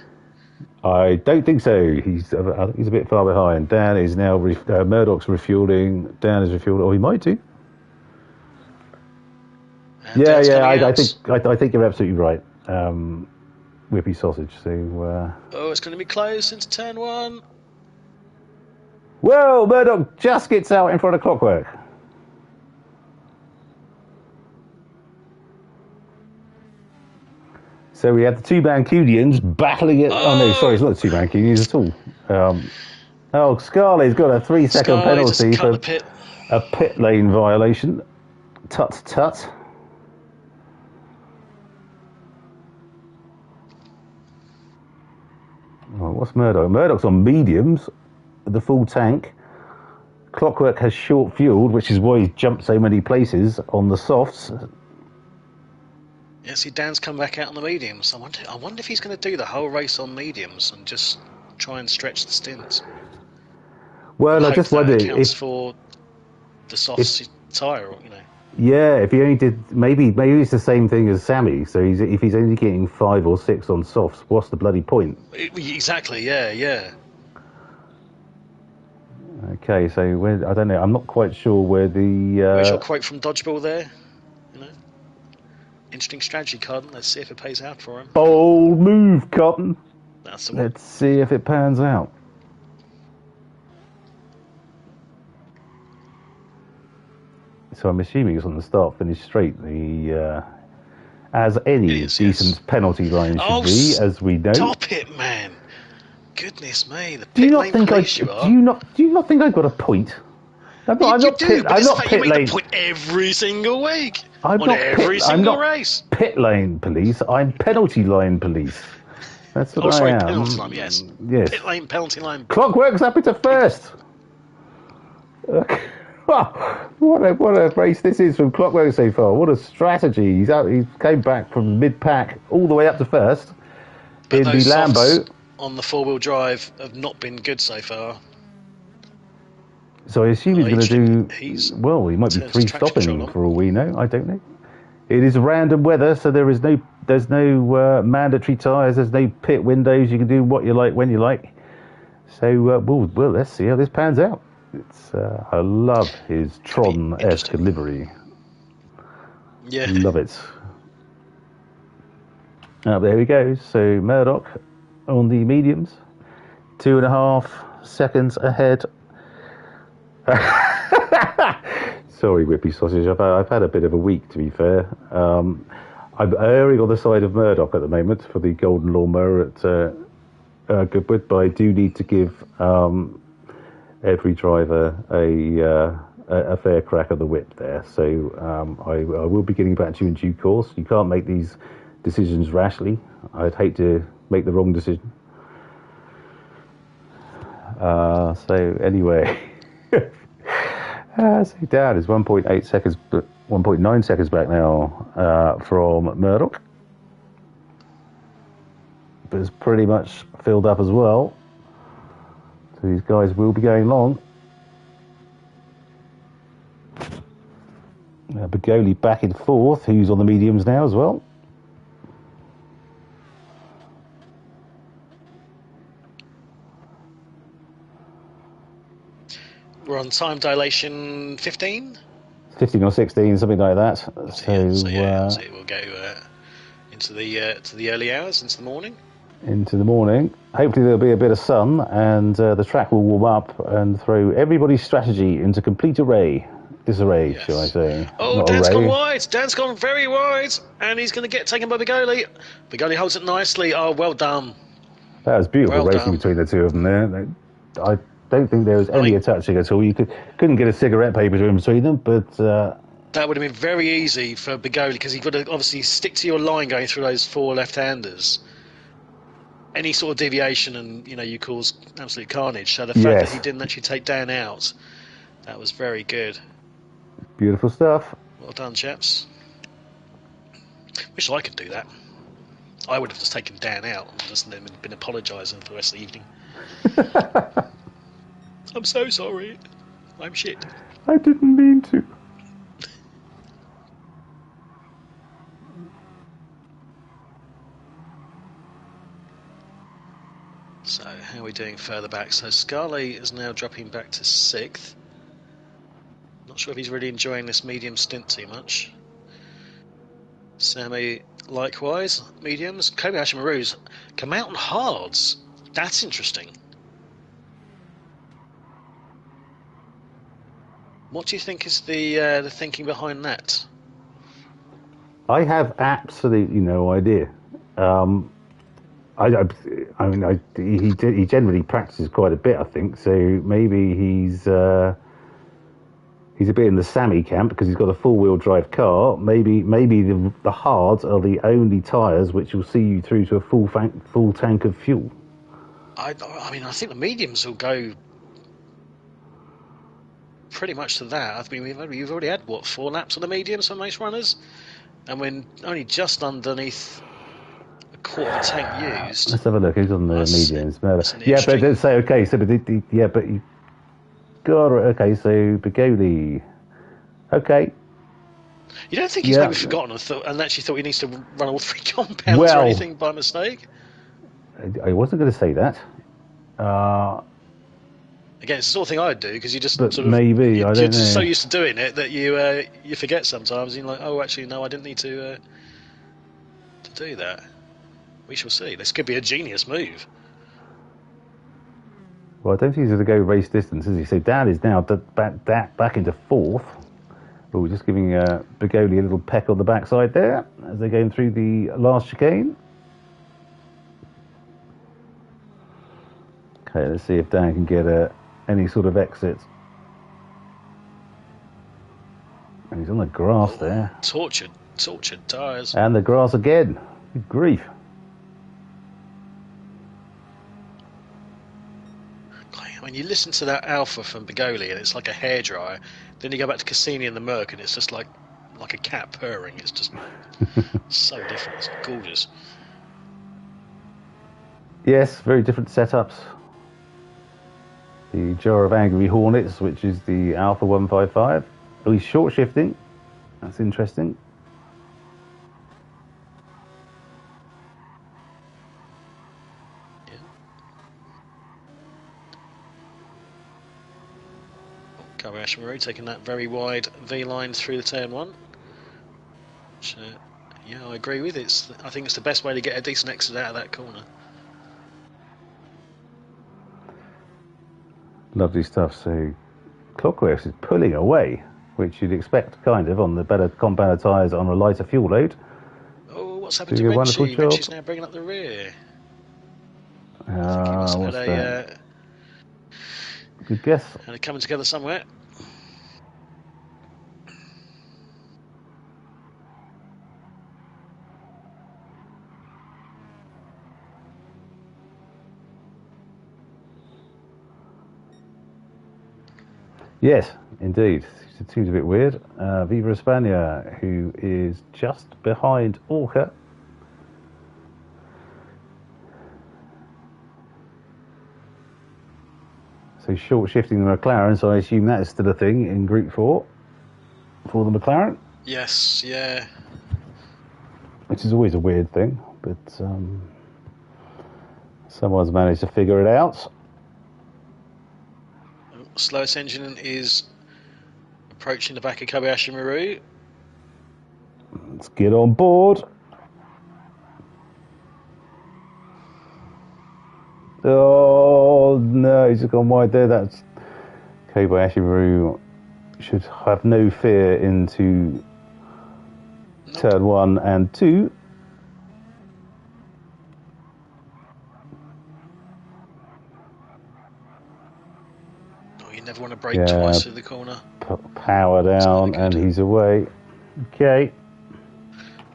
A: I don't think so. I think he's a bit far behind. Dan is now Murdoch's refueling. Dan is refueling. Or he might do. And I think you're absolutely right. Whippy Sausage. So.
B: It's going to be close into turn 1.
A: Well, Murdoch just gets out in front of Clockwork. So we had the two Mancunians battling it. Oh no, sorry, it's not the two Mancunians at all. Scarlet's got a 3-second penalty for a pit lane violation. Tut. Oh, what's Murdoch? Murdoch's on mediums, the full tank. Clockwork has short fueled, which is why he's jumped so many places on the softs.
B: Yeah, see, Dan's come back out on the mediums. I wonder if he's going to do the whole race on mediums and just try and stretch the stint.
A: Well, I just wondered
B: accounts for the soft tyre, you know.
A: Yeah, if he only did, maybe it's the same thing as Sammy. So if he's only getting 5 or 6 on softs, what's the bloody point?
B: Exactly. Yeah.
A: Okay, so I don't know. I'm not quite sure where the.
B: Where's your quote from Dodgeball there? You know, interesting strategy, Cotton. Let's see if it pays out for him.
A: Bold move, Cotton.
B: That's the one.
A: Let's see if it pans out. So I'm assuming it's on the start-finish straight. As any decent penalty line should be, as we know.
B: Stop it, man! Goodness me, the
A: do you
B: pit
A: not
B: lane
A: think
B: police you are.
A: Do you not think I've got a point? I'm not
B: pit lane. You make the point every single week. Every single race.
A: Pit lane police. I'm penalty line police. That's what I am.
B: Penalty line. Yes. Pit lane, penalty line.
A: Clockwork's up into first. What a race this is from Clockwork so far. What a strategy. He came back from mid-pack all the way up to first in the Lambo.
B: On the four-wheel drive have not been good so far.
A: So I assume he's going to do... Well, he might be free stopping for all we know. I don't know. It is random weather, so there's no mandatory tyres. There's no pit windows. You can do what you like when you like. So, well, let's see how this pans out. I love his Tron-esque livery.
B: Yeah.
A: Love it. There he goes. So Murdoch on the mediums. 2.5 seconds ahead. Sorry, Whippy Sausage. I've had a bit of a week, to be fair. I'm erring on the side of Murdoch at the moment for the Golden Lawnmower at Goodwood, but I do need to give every driver a fair crack of the whip there. So I will be getting back to you in due course. You can't make these decisions rashly. I'd hate to make the wrong decision. So anyway, so down is 1.8 seconds, 1.9 seconds back now from Murdoch. But it's pretty much filled up as well. So these guys will be going long. Begoli back in fourth, who's on the mediums now as well.
B: We're on time dilation 15?
A: 15 or 16, something like that.
B: So we'll go into the early hours, into the morning.
A: Into the morning. Hopefully there'll be a bit of sun and the track will warm up and throw everybody's strategy into complete disarray, yes. Shall I say.
B: Oh, Dan's gone wide. Dan's gone very wide and he's going to get taken by Begoli. Begoli holds it nicely. Oh, well done.
A: That was beautiful racing between the two of them there. I don't think there was any touching at all. You couldn't get a cigarette paper in between them, but...
B: that would have been very easy for Begoli because you've got to obviously stick to your line going through those four left-handers. Any sort of deviation and, you cause absolute carnage. So the fact that he didn't actually take Dan out, that was very good.
A: Beautiful stuff.
B: Well done, chaps. Wish I could do that. I would have just taken Dan out and just been apologising for the rest of the evening. I'm so sorry. I'm shit.
A: I didn't mean to.
B: So, how are we doing further back? So, Scarlett is now dropping back to 6th. Not sure if he's really enjoying this medium stint too much. Sammy, likewise, mediums. Kobayashi Maru's come out on hards. That's interesting. What do you think is the thinking behind that?
A: I have absolutely no idea. He generally practices quite a bit, I think. So maybe he's a bit in the Sammy camp because he's got a four-wheel drive car. Maybe the hards are the only tyres which will see you through to a full tank of fuel.
B: I think the mediums will go pretty much to that. I mean, you've already had 4 laps on the mediums for most runners, and we're only just underneath quarter of a tank used.
A: Let's have a look. Who's on the mediums?
B: Yeah,
A: but let's say okay. So, yeah, but you got it. Okay, so Bigoli. Okay.
B: You don't think he's maybe forgotten and actually thought he needs to run all 3 compounds or anything by mistake?
A: I wasn't going to say that.
B: Again, it's the sort of thing I'd do because you just
A: maybe I don't know.
B: You're just so used to doing it that you forget sometimes. And you're like, oh, actually, no, I didn't need to do that. We shall see. This could be a genius move.
A: Well, I don't think he's going to go race distance, is he? So Dan is now back into 4th. But we're just giving Bigoli a little peck on the backside there as they're going through the last chicane. Okay, let's see if Dan can get any sort of exit. And he's on the grass there.
B: Tortured tyres.
A: And the grass again. Good grief.
B: When you listen to that alpha from Bigoli and it's like a hairdryer, then you go back to Cassini and the Merc and it's just like a cat purring. It's just so different. It's gorgeous.
A: Yes, very different setups. The Jar of Angry Hornets, which is the Alpha 155. Oh, he's short shifting. That's interesting.
B: Yeah. Kobayashi Maru taking that very wide V line through the turn 1. Which, yeah, I agree with it. I think it's the best way to get a decent exit out of that corner.
A: Lovely stuff. So Clockworks is pulling away, which you'd expect kind of on the better compound tyres on a lighter fuel load.
B: Oh, what's happened to Renchi? Renchi's now bringing up the rear.
A: What's that? Good guess.
B: And they're coming together somewhere.
A: Yes, indeed. It seems a bit weird. Viva España, who is just behind Orca. So short shifting the McLaren, so I assume that is still a thing in Group 4 for the McLaren.
B: Yes, yeah.
A: Which is always a weird thing, but someone's managed to figure it out.
B: Slowest engine is approaching the back of Kobayashi Maru.
A: Let's get on board. Oh no, he's just gone wide there. That's Kobayashi Maru should have no fear into turn 1 and 2.
B: Never want to brake twice through the corner.
A: Power down, and he's away. Okay.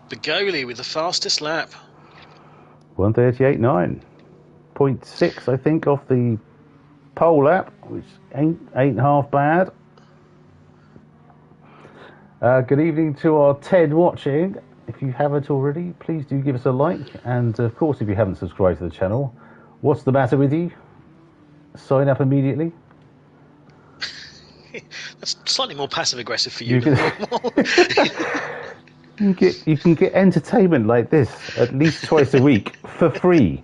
B: Bigoli with the fastest lap.
A: 1:38.9. 0.6, I think, off the pole lap, which ain't half bad. Good evening to our Ted watching. If you haven't already, please do give us a like. And, of course, if you haven't subscribed to the channel, what's the matter with you? Sign up immediately.
B: That's slightly more passive-aggressive for you.
A: You can get entertainment like this at least twice a week for free.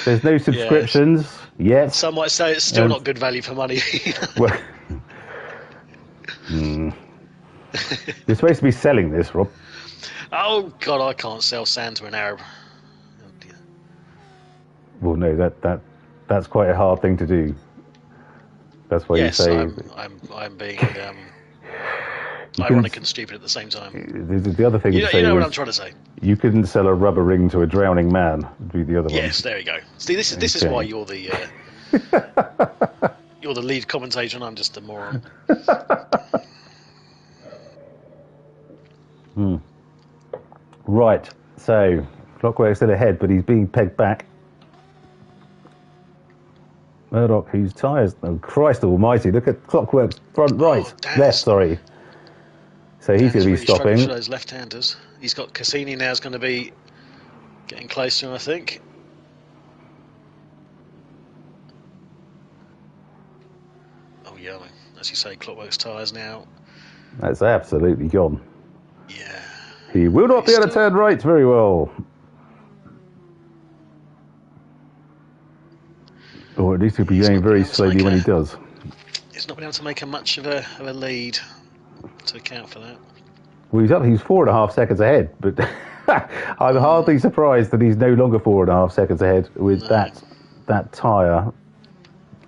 A: There's no subscriptions yet.
B: Some might say it's still not good value for money.
A: Well, you're supposed to be selling this, Rob.
B: Oh God, I can't sell sand to an Arab. Oh dear.
A: Well, no, that's quite a hard thing to do. That's why you say.
B: I'm being ironic and stupid at the same time.
A: The other thing
B: you know what I'm trying to say.
A: You couldn't sell a rubber ring to a drowning man. Would be the other one.
B: Yes, there you go. See, this is why you're the you're the lead commentator, and I'm just a moron.
A: Right. So Clockwork's still ahead, but he's being pegged back. Murdoch, whose tyres? Oh, Christ almighty, look at Clockwork's front right. Left, sorry. So he's going to be stopping.
B: For those left-handers. He's got Cassini now is going to be Getting closer, I think. Oh yeah, as you say, Clockwork's tyres now.
A: That's absolutely gone.
B: Yeah.
A: He will not be able to turn right very well. Or at least he'll be going very slowly when he does.
B: He's not been able to make much of a lead to account for that.
A: Well, he's 4.5 seconds ahead, but I'm hardly surprised that he's no longer 4.5 seconds ahead with that tyre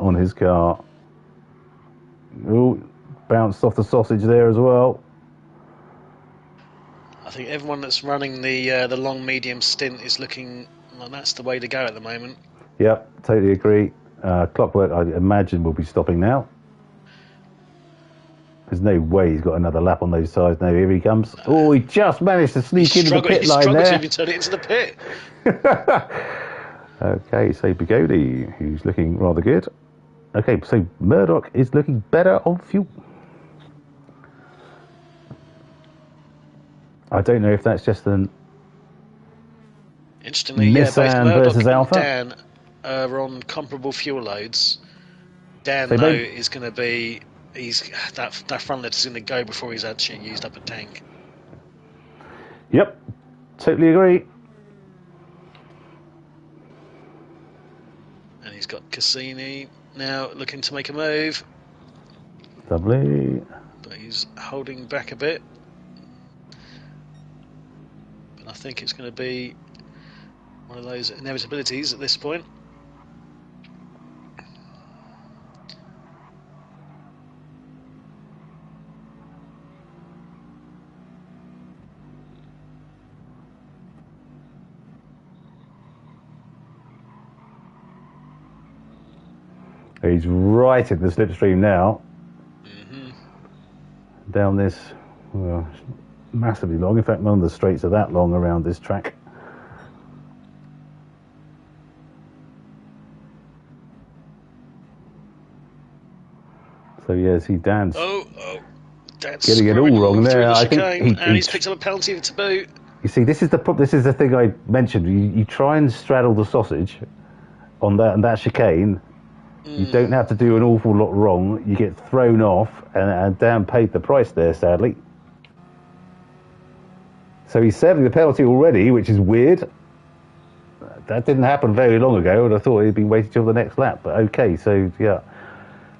A: on his car. Oh, bounced off the sausage there as well.
B: I think everyone that's running the long medium stint is looking like that's the way to go at the moment.
A: Yep, totally agree. Clockwork, I imagine, will be stopping now. There's no way he's got another lap on those tyres now. Here he comes. Oh, he just managed to sneak into the pit line there.
B: He struggled to even turn it into the pit.
A: Okay, so Bigodi, who's looking rather good. Okay, so Murdoch is looking better on fuel. I don't know if that's just an
B: interestingly,
A: both Murdoch versus Alpha.
B: Dan are on comparable fuel loads. Dan though is going to be that front lift is going to go before he's actually used up a tank.
A: Yep, totally agree.
B: And he's got Cassini now looking to make a move.
A: Lovely.
B: But he's holding back a bit. But I think it's going to be one of those inevitabilities at this point.
A: He's right in the slipstream now. Down this, well, massively long. In fact, none of the straights are that long around this track. So yeah, see Dan's
B: Dan's
A: getting it all wrong there.
B: I think he's picked up a penalty to boot.
A: You see, this is the thing I mentioned. You try and straddle the sausage on that chicane. You don't have to do an awful lot wrong. You get thrown off, and Dan paid the price there, sadly. So he's serving the penalty already, which is weird. That didn't happen very long ago, and I thought he'd been waiting till the next lap. But okay, so yeah,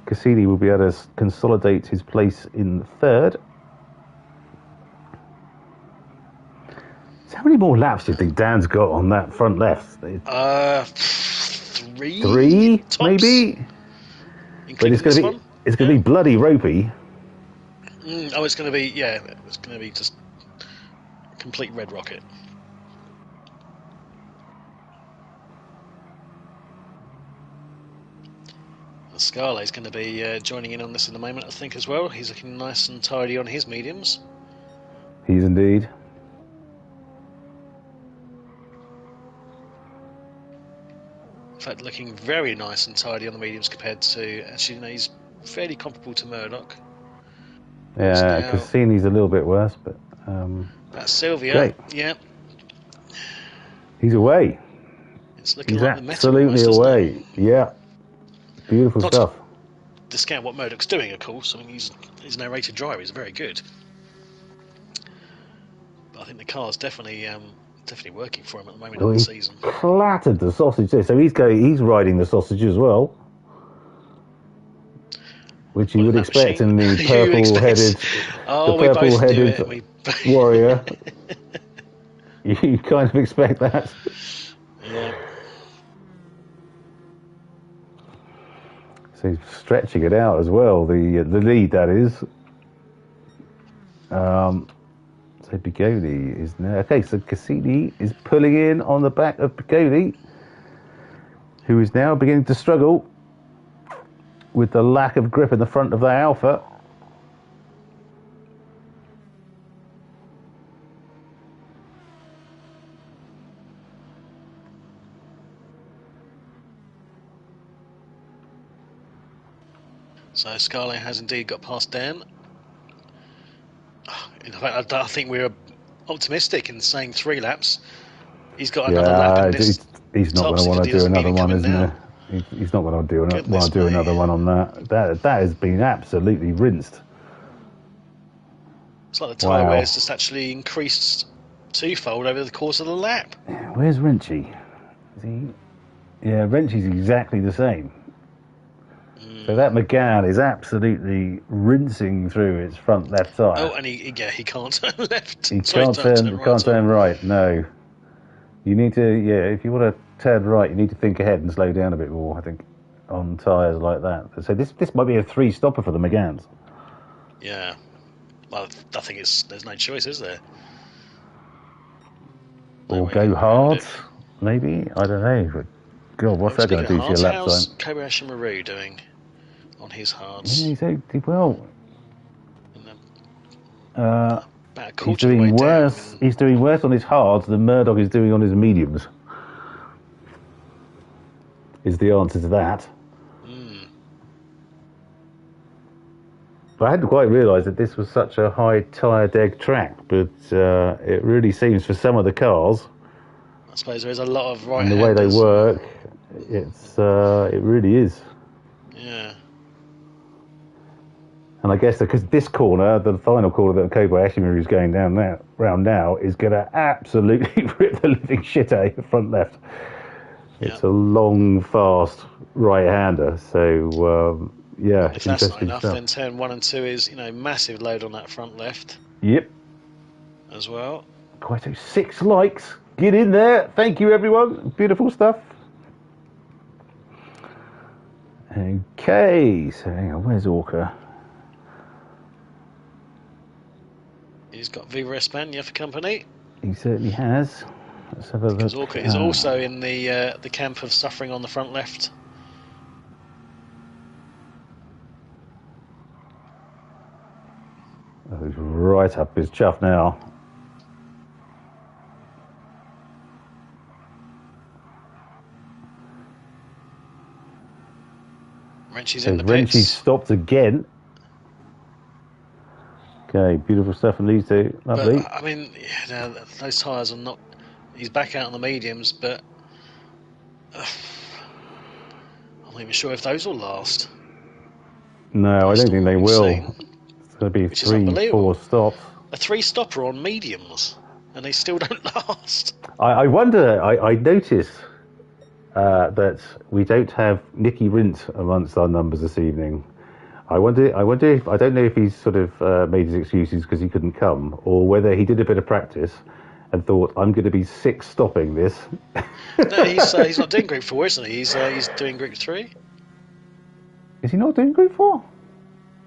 A: Cassini will be able to consolidate his place in third. So how many more laps do you think Dan's got on that front left? Three, tops, maybe. But it's going to be bloody ropey.
B: It's going to be it's going to be just complete red rocket. Scarlet's going to be joining in on this in a moment, I think, as well. He's looking nice and tidy on his mediums.
A: He's indeed.
B: In fact, looking very nice and tidy on the mediums compared to, actually, he's fairly comparable to Murdoch.
A: Yeah, Cassini's a little bit worse, but...
B: that's Sylvia,
A: great.
B: Yeah.
A: He's away.
B: It's looking
A: he's
B: like the
A: absolutely away. Yeah. Beautiful stuff.
B: Discount what Murdoch's doing, of course. I mean, he's an narrated driver. He's very good. But I think the car's definitely working for him at the moment in the season.
A: Flattered the sausage there, so he's riding the sausage as well, which you would expect in the purple-headed warrior. You kind of expect that.
B: Yeah.
A: So he's stretching it out as well. The lead, that is. So Bigodi is now... Okay, so Cassini is pulling in on the back of Bigodi, who is now beginning to struggle with the lack of grip in the front of the Alpha.
B: So Scarlet has indeed got past Dan. In fact, I think we're optimistic in saying 3 laps. He's got another lap in this.
A: He's not going to want to do another one, isn't he? He's not going to do another one on that. That has been absolutely rinsed.
B: It's like the tyre wear has just actually increased twofold over the course of the lap.
A: Where's Renchi? Is he? Yeah, Renchi's exactly the same. So that McGann is absolutely rinsing through its front left tyre.
B: Oh, and he can't turn left.
A: He can't turn right. No, you need to. Yeah, if you want to turn right, you need to think ahead and slow down a bit more. I think on tyres like that. So this might be a 3-stopper for the McGanns.
B: Yeah. Well, I think there's no choice, is there?
A: Or go hard, maybe. I don't know. But God, what's that going to do to your lap time?
B: How's Kobayashi Maru doing on his hards?
A: Yeah, he's well.
B: He's doing
A: worse.
B: Down.
A: He's doing worse on his hards than Murdoch is doing on his mediums. Is the answer to that? I hadn't quite realised that this was such a high tyre deg track, but it really seems for some of the cars.
B: I suppose there is a lot of right.
A: And the way they work, it really is.
B: Yeah.
A: And I guess because this corner, the final corner that Kobayashi Maru is going round now, is going to absolutely rip the living shit out of your front left. It's a long, fast right-hander, so yeah.
B: If that's not enough, then turn 1 and 2 is massive load on that front left.
A: Yep.
B: As well.
A: Quite 6 likes. Get in there. Thank you, everyone. Beautiful stuff. Okay, so hang on, where's Orca?
B: He's got Viva Espana for company.
A: He certainly has. Let's have a look.
B: Because Orca is also in the camp of suffering on the front left.
A: Oh, he's right up his chuff now.
B: Renchi's in the pits.
A: Renchi stopped again. Okay, beautiful stuff from these two. Lovely.
B: But, I mean, those tyres are not... He's back out on the mediums, but... I'm not even sure if those will last.
A: No, I don't think they will. It's going to be 3-4 stops.
B: A 3-stopper on mediums, and they still don't last.
A: I wonder, I notice that we don't have Nicky Rint amongst our numbers this evening. I wonder if, I don't know if he's sort of made his excuses because he couldn't come, or whether he did a bit of practice and thought, I'm going to be 6 stopping this.
B: No, he's not doing Gr4, isn't he? He's doing Gr3.
A: Is he not doing Gr4?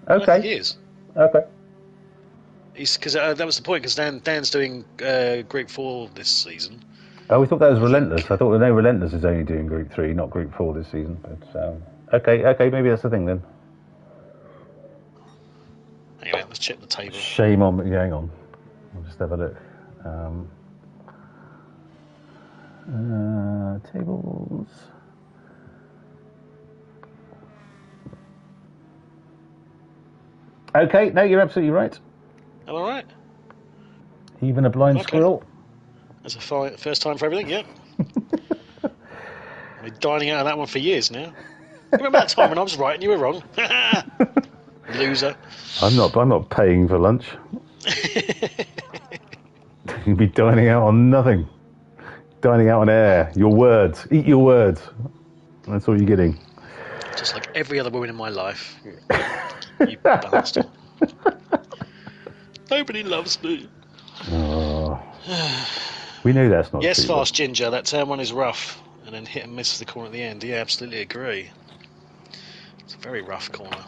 A: Okay.
B: I think he is.
A: Okay.
B: Because that was the point, because Dan's doing Gr4 this season.
A: Oh, we thought that was Relentless. I thought Relentless is only doing Gr3, not Gr4 this season. But okay, maybe that's the thing then.
B: Anyway, let's check the table.
A: Shame on me. Hang on. I'll just have a look. Tables. Okay, no, you're absolutely right.
B: All right.
A: Even a blind squirrel.
B: That's a first time for everything, yep. I've been dining out of that one for years now. Remember that time when I was right and you were wrong? Loser.
A: I'm not paying for lunch. You'd be dining out on nothing. Dining out on air. Your words. Eat your words. That's all you're getting.
B: Just like every other woman in my life. You bastard. Nobody loves me.
A: Oh. We know that's not
B: yes,
A: true.
B: Fast Ginger. That turn 1 is rough. And then hit and miss the corner at the end. Yeah, absolutely agree. It's a very rough corner.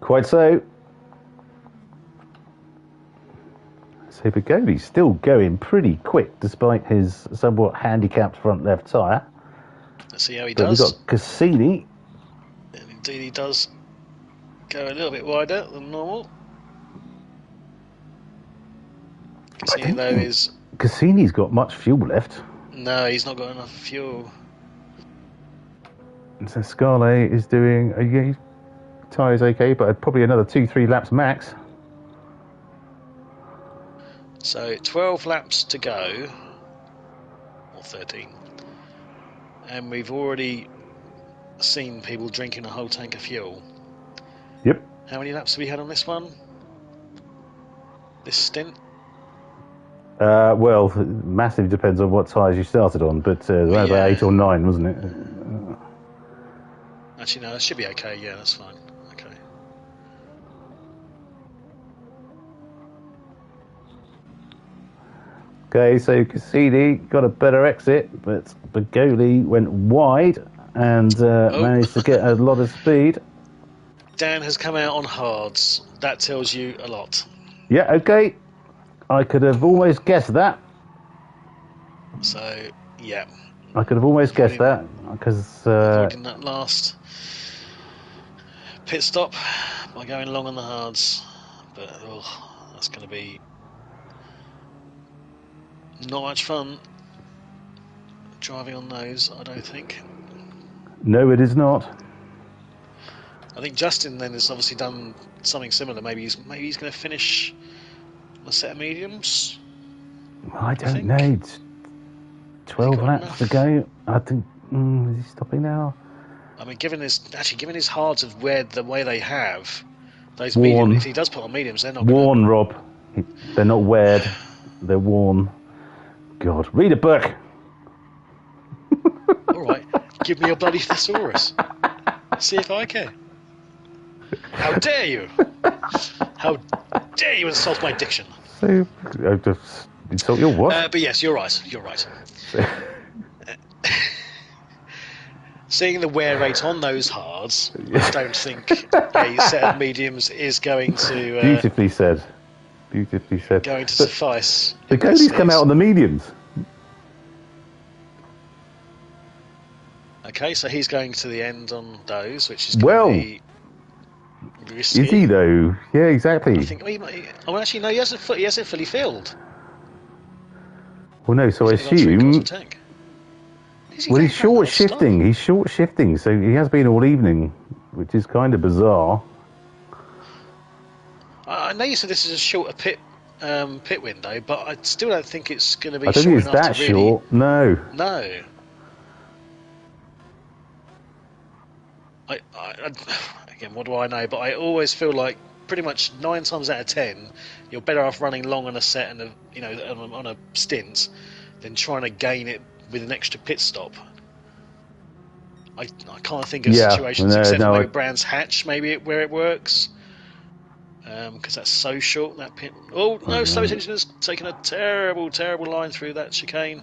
A: Quite so. So Bogoli's still going pretty quick despite his somewhat handicapped front left tyre.
B: Let's see how he does.
A: We've got Cassini.
B: And indeed he does go a little bit wider than normal. Cassini though is...
A: Cassini's got much fuel left.
B: No, he's not got enough fuel.
A: So Scale is doing... his tyre's okay, but probably another 2-3 laps max.
B: So 12 laps to go, or 13, and we've already seen people drinking a whole tank of fuel.
A: Yep.
B: How many laps have we had on this one? This stint?
A: Well, massive depends on what tyres you started on, but around about 8 or 9, wasn't it?
B: Actually, no, that should be okay. Yeah, that's fine. Okay.
A: Okay, so Cassini got a better exit, but Bagoli went wide and managed to get a lot of speed.
B: Dan has come out on hards. That tells you a lot.
A: Yeah, okay. I could have almost guessed that.
B: So, yeah.
A: I could have almost guessed that, because...
B: avoiding that last pit stop by going long on the hards. But, that's going to be not much fun driving on those, I don't think.
A: No, it is not.
B: I think Justin then has obviously done something similar. Maybe he's going to finish a set of mediums.
A: I don't know. It's 12 laps to go. I think. Is he stopping now?
B: I mean, given his hards of the way they have those mediums, if he does put on mediums, they're not
A: worn. Rob, they're not weared. They're worn. God, read a book.
B: All right, give me your bloody thesaurus. See if I care. How dare you? How dare you insult my diction?
A: So, just insult your what?
B: But yes, you're right. You're right. Seeing the wear rate on those hards, I don't think a set of mediums is going to...
A: Beautifully said. Beautifully said.
B: Going to suffice.
A: The Cody's come out on the mediums.
B: Okay, so he's going to the end on those, which is going to be risky.
A: Is he though? Yeah, exactly.
B: I think. Actually, no. He hasn't fully filled.
A: Well, no. So I assume. Well, he's short shifting. He's short shifting, so he has been all evening, which is kind of bizarre.
B: I know you said this is a shorter pit window, but I still don't think it's going to be.
A: I don't think it's that short. No.
B: No. Again, what do I know? But I always feel like pretty much 9 times out of 10, you're better off running long on a set and on a stint than trying to gain it with an extra pit stop. I can't think of situations except for maybe Brands Hatch, maybe where it works, because that's so short that pit. Oh no! Slow attention has taken a terrible line through that chicane.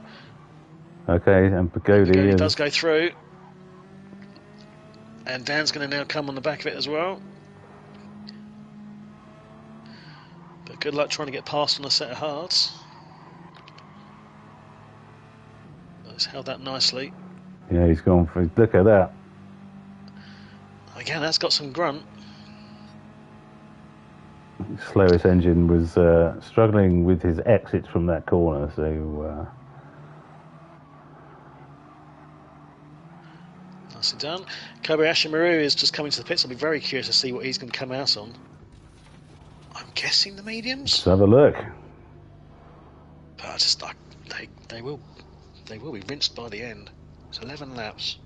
A: Okay, and Bagoli
B: does go through. And Dan's going to now come on the back of it as well. But good luck trying to get past on a set of hards. He's held that nicely.
A: Yeah, he's gone for... Look at that.
B: Again, that's got some grunt.
A: Slowest engine was struggling with his exits from that corner, so...
B: Nicely done. Kobayashi Maru is just coming to the pits. I'll be very curious to see what he's going to come out on. I'm guessing the mediums.
A: Let's have a look.
B: But they will be rinsed by the end. It's 11 laps.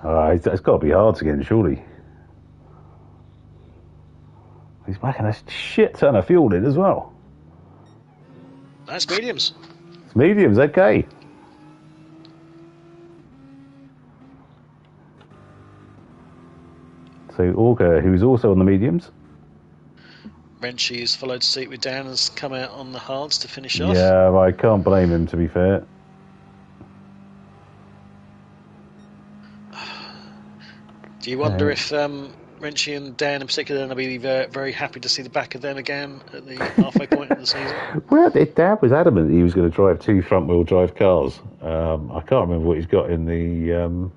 A: It's got to be hard again, surely. He's packing a shit ton of fuel in as well.
B: That's mediums.
A: It's mediums, okay. So Orca, who's also on the mediums.
B: Renchi has followed suit with Dan, has come out on the hards to finish off.
A: Yeah, I can't blame him, to be fair.
B: Do you wonder if Renchi and Dan in particular are going to be very, very happy to see the back of them again at the halfway point of the season?
A: Well, Dan was adamant he was going to drive 2 front-wheel drive cars. I can't remember what he's got in the...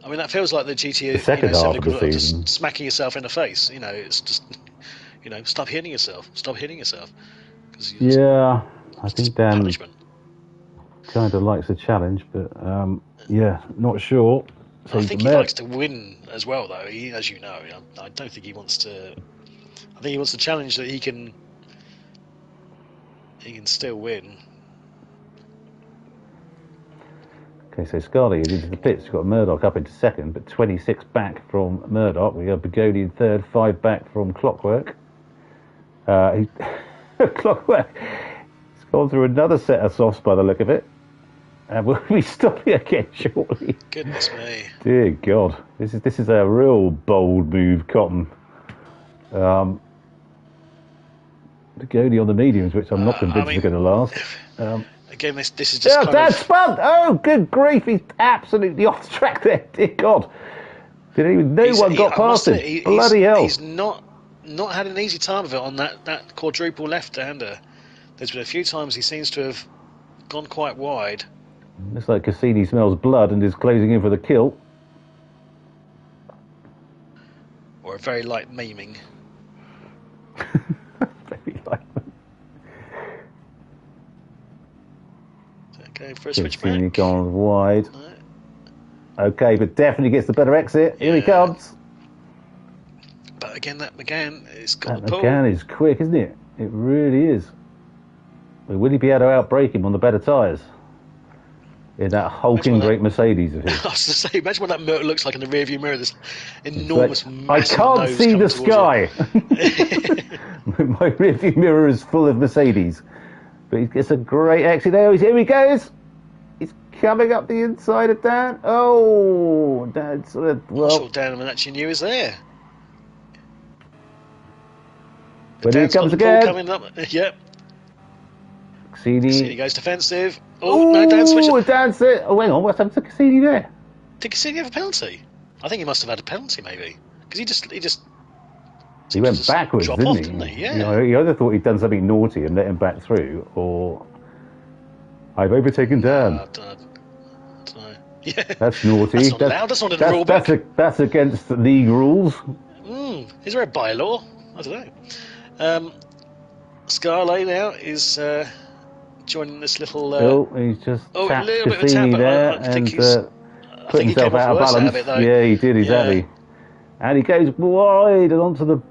B: I mean, that feels like the GT
A: the second half of the season.
B: Just smacking yourself in the face. It's just, stop hitting yourself. Stop hitting yourself.
A: Yeah, I think Dan kind of likes a challenge, but yeah, not sure.
B: So I think he likes to win as well, though. As you know, I don't think he wants to. I think he wants to challenge that he can he can still win.
A: Okay, so Scarlett is into the pits. You've got Murdoch up into second, but 26 back from Murdoch. We have Begoni in third, 5 back from Clockwork. Clockwork. He's gone through another set of softs by the look of it. And we'll be stopping again shortly.
B: Goodness me.
A: Dear God. This is a real bold move, Cotton. Begoni on the mediums, which I'm not convinced is going to last.
B: Again, this is just kind
A: of... spun! Oh, good grief. He's absolutely off track there. Dear God. No one got past him. Bloody hell.
B: He's not had an easy time of it on that quadruple left-hander. There's been a few times he seems to have gone quite wide.
A: Looks like Cassini smells blood and is closing in for the kill.
B: Or a very light maiming.
A: Very light.
B: Okay, for a switchback.
A: Cassini gone wide. Okay, but definitely gets the better exit. Here he comes.
B: But again, that McGann has got the pull.
A: McGann is quick, isn't it? It really is. Will he be able to outbrake him on the better tyres? In that hulking great Mercedes of his.
B: I was going to say, imagine what that looks like in the rearview mirror. This enormous, massive
A: I can't see the sky. My rearview mirror is full of Mercedes. But he gets a great exit there. Here he goes. He's coming up the inside of Dan. Oh, Dan's sort of...
B: Well, I'm not sure Dan actually knew he was there.
A: But here he comes again.
B: Coming up. Yep.
A: Cassini
B: goes defensive. Oh, no, Dan switches.
A: Oh, Dan's it. Oh, hang on. What's happened to Cassini there?
B: Did Cassini have a penalty? I think he must have had a penalty, maybe. Because
A: he went backwards, didn't he?
B: Yeah.
A: You know, he either thought he'd done something naughty and let him back through, or I've overtaken Dan.
B: I don't know. Yeah.
A: That's naughty.
B: That's not allowed. That's not in the rule book.
A: That's against the league rules.
B: Is there a bylaw? I don't know. Scarlett now is joining this little...
A: he's just
B: a little
A: bit of a tap
B: there. I think he's
A: put himself out of balance. Yeah, he did, exactly. Yeah. And he goes wide and onto the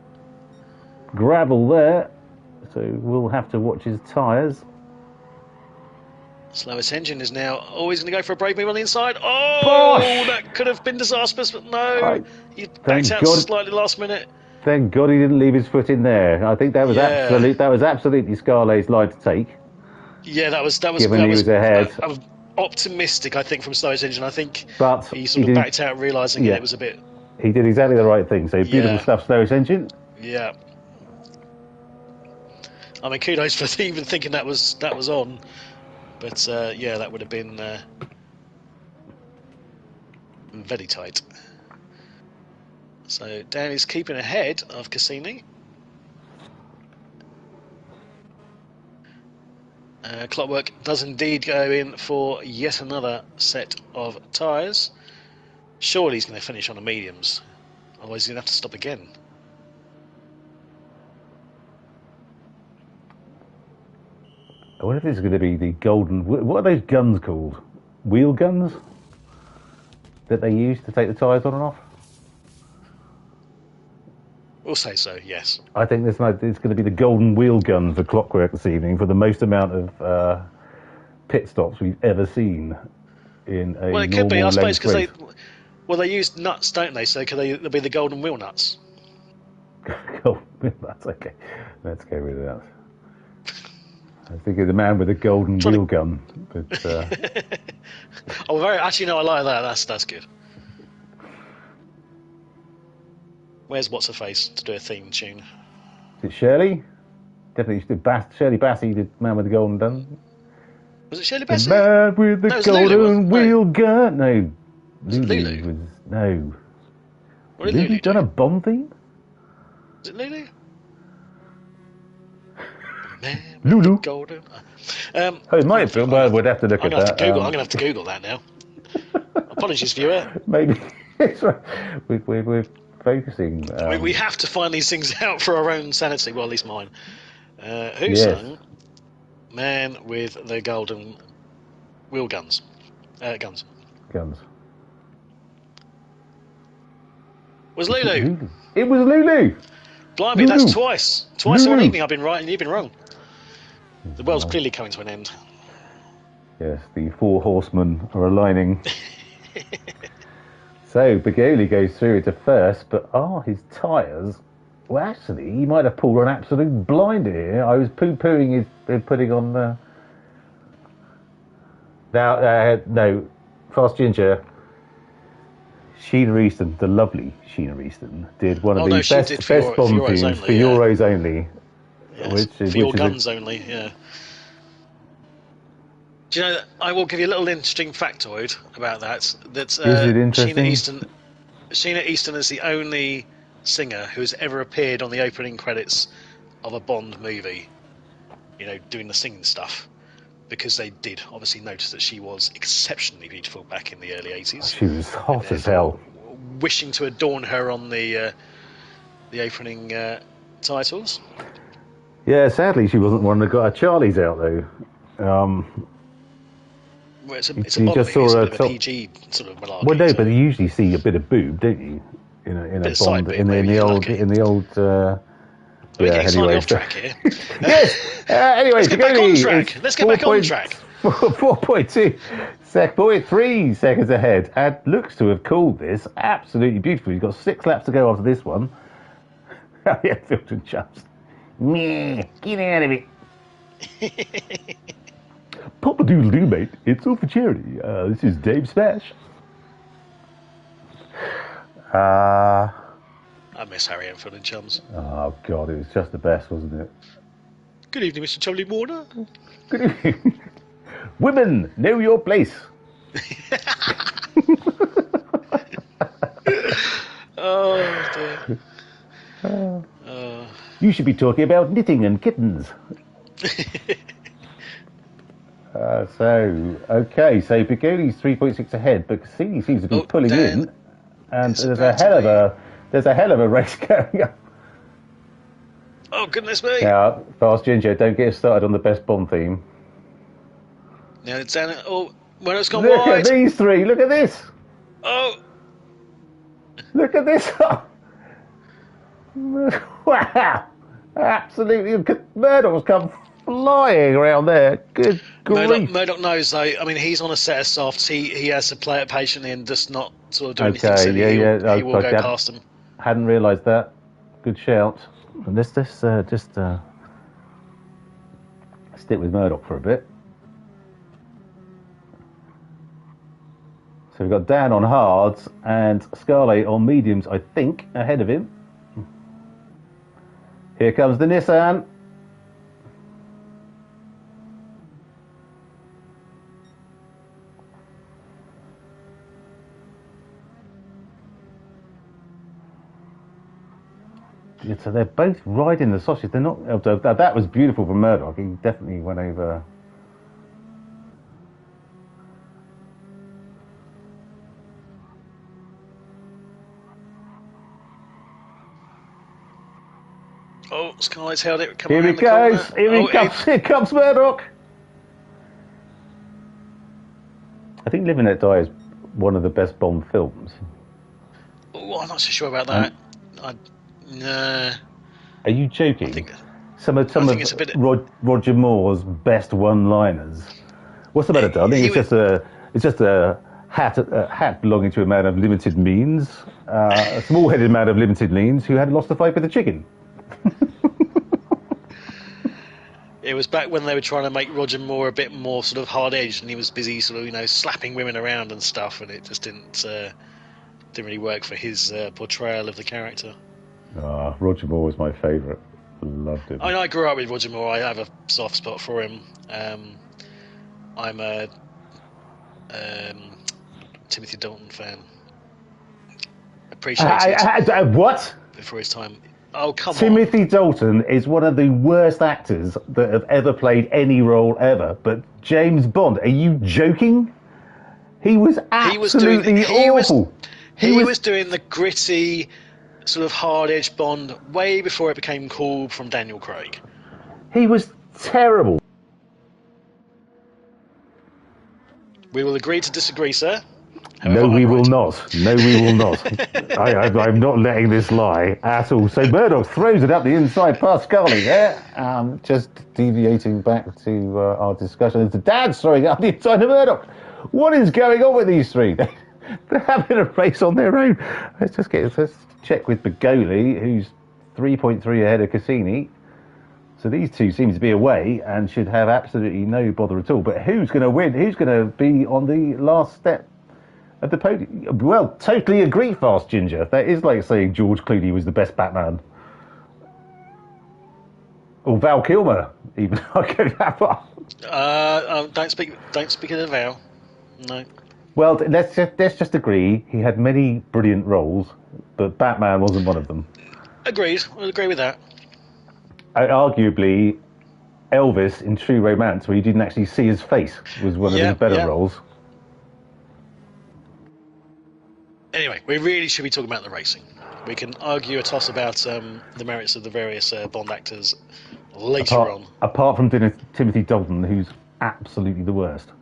A: gravel there. So we'll have to watch his tyres.
B: Slowest engine is now always going to go for a brake move on the inside. Oh,
A: Bosh!
B: That could have been disastrous, but no. He backed out slightly last minute.
A: Thank God he didn't leave his foot in there. I think that was absolutely Scarlett's line to take.
B: Yeah, that was
A: given he was ahead.
B: Optimistic, I think, from slowest engine. I think
A: but
B: he sort of backed out, realising it was a bit...
A: He did exactly the right thing. So beautiful stuff, slowest engine.
B: Yeah. I mean, kudos for even thinking that was on. But that would have been very tight. So Dan is keeping ahead of Cassini. Clockwork does indeed go in for yet another set of tyres. Surely he's going to finish on the mediums. Otherwise he's going to have to stop again.
A: I wonder if this is going to be the golden... What are those guns called? Wheel guns? That they use to take the tyres on and off?
B: We'll say so, yes.
A: I think it's going to be the golden wheel gun for Clockwork this evening for the most amount of pit stops we've ever seen in a... Well, it could be, I suppose, because
B: they use nuts, don't they? So they'll be the golden wheel nuts.
A: Golden wheel nuts, okay. Let's go with that. I was thinking the man with the golden wheel gun. But,
B: actually, no, I like that. That's good. Where's What's-Her-Face to do a theme tune?
A: Is it Shirley? Definitely Shirley Bassey, the man with the golden gun.
B: Was it Shirley Bassey?
A: The man with the golden wheel gun. No. Lulu was... No.
B: What did Lulu
A: done a Bond theme?
B: Is it Lulu?
A: Lulu.
B: Golden.
A: It might have been. Well, we'd have to look at that.
B: I'm going to have to Google that now. Apologies, viewer.
A: Maybe. It's right. We're focusing.
B: We have to find these things out for our own sanity. Well, at least mine. Who sang Man with the Golden Wheel Guns? Guns. Was Lulu?
A: It was Lulu.
B: Blimey, Lulu. That's twice. Twice in one evening I've been right and you've been wrong. The world's clearly coming to an end.
A: Yes, the four horsemen are aligning. So Bigoli goes through into first, but his tyres? Well, actually, he might have pulled an absolute blinder here. I was poo-pooing his putting on the... Now, no, Fast Ginger. Sheena Easton, the lovely Sheena Easton, did one of the best Bond themes for Euros only.
B: Yes, for your guns only, yeah. Do you know, I will give you a little interesting factoid about that. Is
A: it interesting?
B: Sheena Easton is the only singer who has ever appeared on the opening credits of a Bond movie, doing the singing stuff, because they did obviously notice that she was exceptionally beautiful back in the early 80s.
A: She was hot as hell.
B: Wishing to adorn her on the opening titles.
A: Yeah, sadly she wasn't one that got her Charlies out though.
B: Well, it's a Bond movie, it's a PG sort of malarkey.
A: Well, no, but you usually see a bit of boob, don't you? In a Bond, in the old.
B: We're getting slightly off track here.
A: Yes. Anyway,
B: let's get back on track. Let's get back on track.
A: 4.2. 0.3 seconds ahead. And looks to have called this absolutely beautiful. You've got 6 laps to go after this one. Yeah, filtered chumps. Meh, get out of it. Papa doodle doo, mate. It's all for charity. This is Dave Smash.
B: I miss Harry Enfield and Chums.
A: Oh, God, it was just the best, wasn't it?
B: Good evening, Mr. Charlie Warner.
A: Good evening. Women, know your place.
B: Oh, dear.
A: You should be talking about knitting and kittens. So Bigoli's 3.6 ahead, but Cassini seems to be pulling in, and there's a hell of a race going on.
B: Oh, goodness me.
A: Now, Fast Ginger, don't get us started on the best Bond theme.
B: Now it's down. When it's gone
A: wide.
B: Look
A: at these three. Look at this.
B: Oh.
A: Look at this. Wow. Absolutely. Murdoch's come flying around there. Good grief.
B: Murdoch knows, though. I mean, he's on a set of softs. He has to play it patiently and just not sort of do anything silly. He will go past them.
A: Hadn't realised that. Good shout. And let's just stick with Murdoch for a bit. So we've got Dan on hards and Scarlet on mediums, I think, ahead of him. Here comes the Nissan. So they're both riding the sausage. They're not. That was beautiful for Murdoch. He definitely went over.
B: Oh, Scarlet's held it.
A: Here he goes. Here comes Murdoch. I think Live and Let Die is one of the best Bond films.
B: Oh, I'm not so sure about that. No.
A: Are you joking?
B: I think
A: Roger Moore's best one-liners. What's the matter, darling? It's just a hat belonging to a man of limited means, a small-headed man of limited means who had lost the fight with a chicken.
B: It was back when they were trying to make Roger Moore a bit more sort of hard-edged, and he was busy sort of slapping women around and stuff, and it just didn't really work for his portrayal of the character.
A: Roger Moore was my favourite. Loved him.
B: I mean, I grew up with Roger Moore. I have a soft spot for him. I'm a Timothy Dalton fan. Appreciated
A: what?
B: Before his time. Oh, come on.
A: Timothy Dalton is one of the worst actors that have ever played any role ever. But James Bond, are you joking? He was absolutely awful.
B: He was doing the gritty, sort of hard-edged Bond way before it became cool from Daniel Craig.
A: He was terrible.
B: We will agree to disagree, sir.
A: No, we will not. No, we will not. I'm not letting this lie at all. So Murdoch throws it up the inside past Scully there. Just deviating back to our discussion. It's the dad throwing it up the inside of Murdoch. What is going on with these three? They're having a race on their own. Let's check with Begoli, who's 3.3 ahead of Cassini. So these two seem to be away and should have absolutely no bother at all. But who's going to win? Who's going to be on the last step of the podium? Well, totally agree, Fast Ginger. That is like saying George Clooney was the best Batman. Or Val Kilmer, even. I'll go that far.
B: Don't speak of Val. No.
A: Well, let's just agree he had many brilliant roles, but Batman wasn't one of them.
B: Agreed. I'll agree with that.
A: Arguably, Elvis in True Romance, where you didn't actually see his face, was one of his better roles.
B: Anyway, we really should be talking about the racing. We can argue a toss about the merits of the various Bond actors later on. Apart
A: from Timothy Dalton, who's absolutely the worst.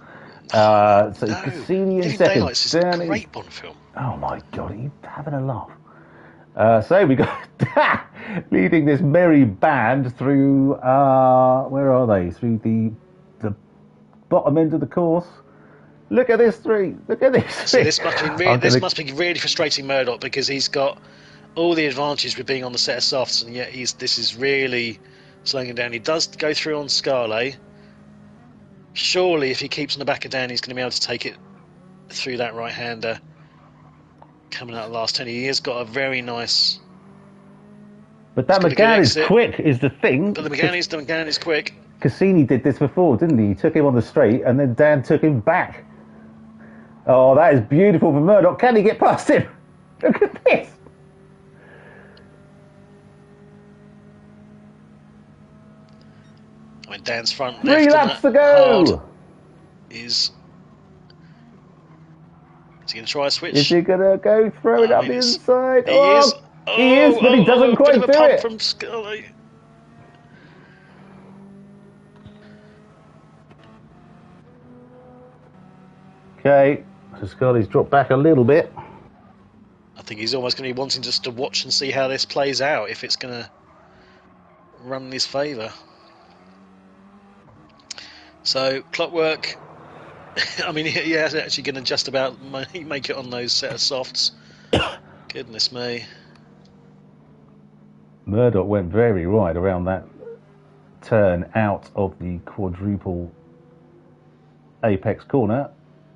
A: Cassini in
B: Living
A: second.
B: Daylights is a great Bond film.
A: Oh my God, are you having a laugh? So we got leading this merry band through, where are they? Through the bottom end of the course. Look at this three. Look at this.
B: So this must be really frustrating Murdoch, because he's got all the advantages with being on the set of softs, and yet this is really slowing him down. He does go through on Scarlet. Surely, if he keeps on the back of Dan, he's going to be able to take it through that right-hander. Coming out of the last 10, he has got a very nice.
A: But that McGann is quick, is the thing.
B: But the McGann is quick.
A: Cassini did this before, didn't he? He took him on the straight, and then Dan took him back. Oh, that is beautiful for Murdoch. Can he get past him? Look at this.
B: I mean, Dan's front
A: 3 laps to go.
B: Is he going to try a switch?
A: Is he going to go throw it up the inside?
B: He is,
A: but he doesn't quite do it.
B: From Scully.
A: Okay, so Scully's dropped back a little bit.
B: I think he's almost going to be wanting just to watch and see how this plays out, if it's going to run in his favour. So, Clockwork, I mean, yeah, actually going to just about make it on those set of softs. Goodness me.
A: Murdoch went very wide around that turn out of the quadruple apex corner,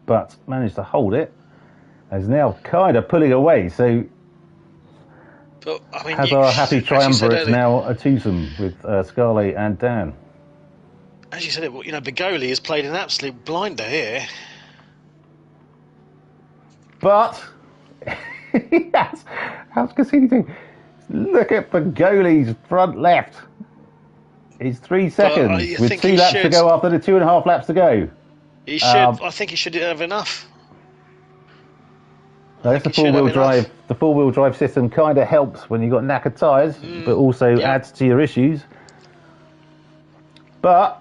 A: but managed to hold it. Is now kind of pulling away, so
B: but, I mean,
A: has our happy triumvirate now a twosome with Scarlett and Dan.
B: As you said, Begoli has played an absolute blinder here.
A: But yes, how's Cassini doing? Look at Begoli's front left. It's 3 seconds with 2 laps to go after the 2.5 laps to go.
B: He should. I think he should have enough.
A: I guess the four-wheel drive system kind of helps when you've got knackered tyres, but also adds to your issues. But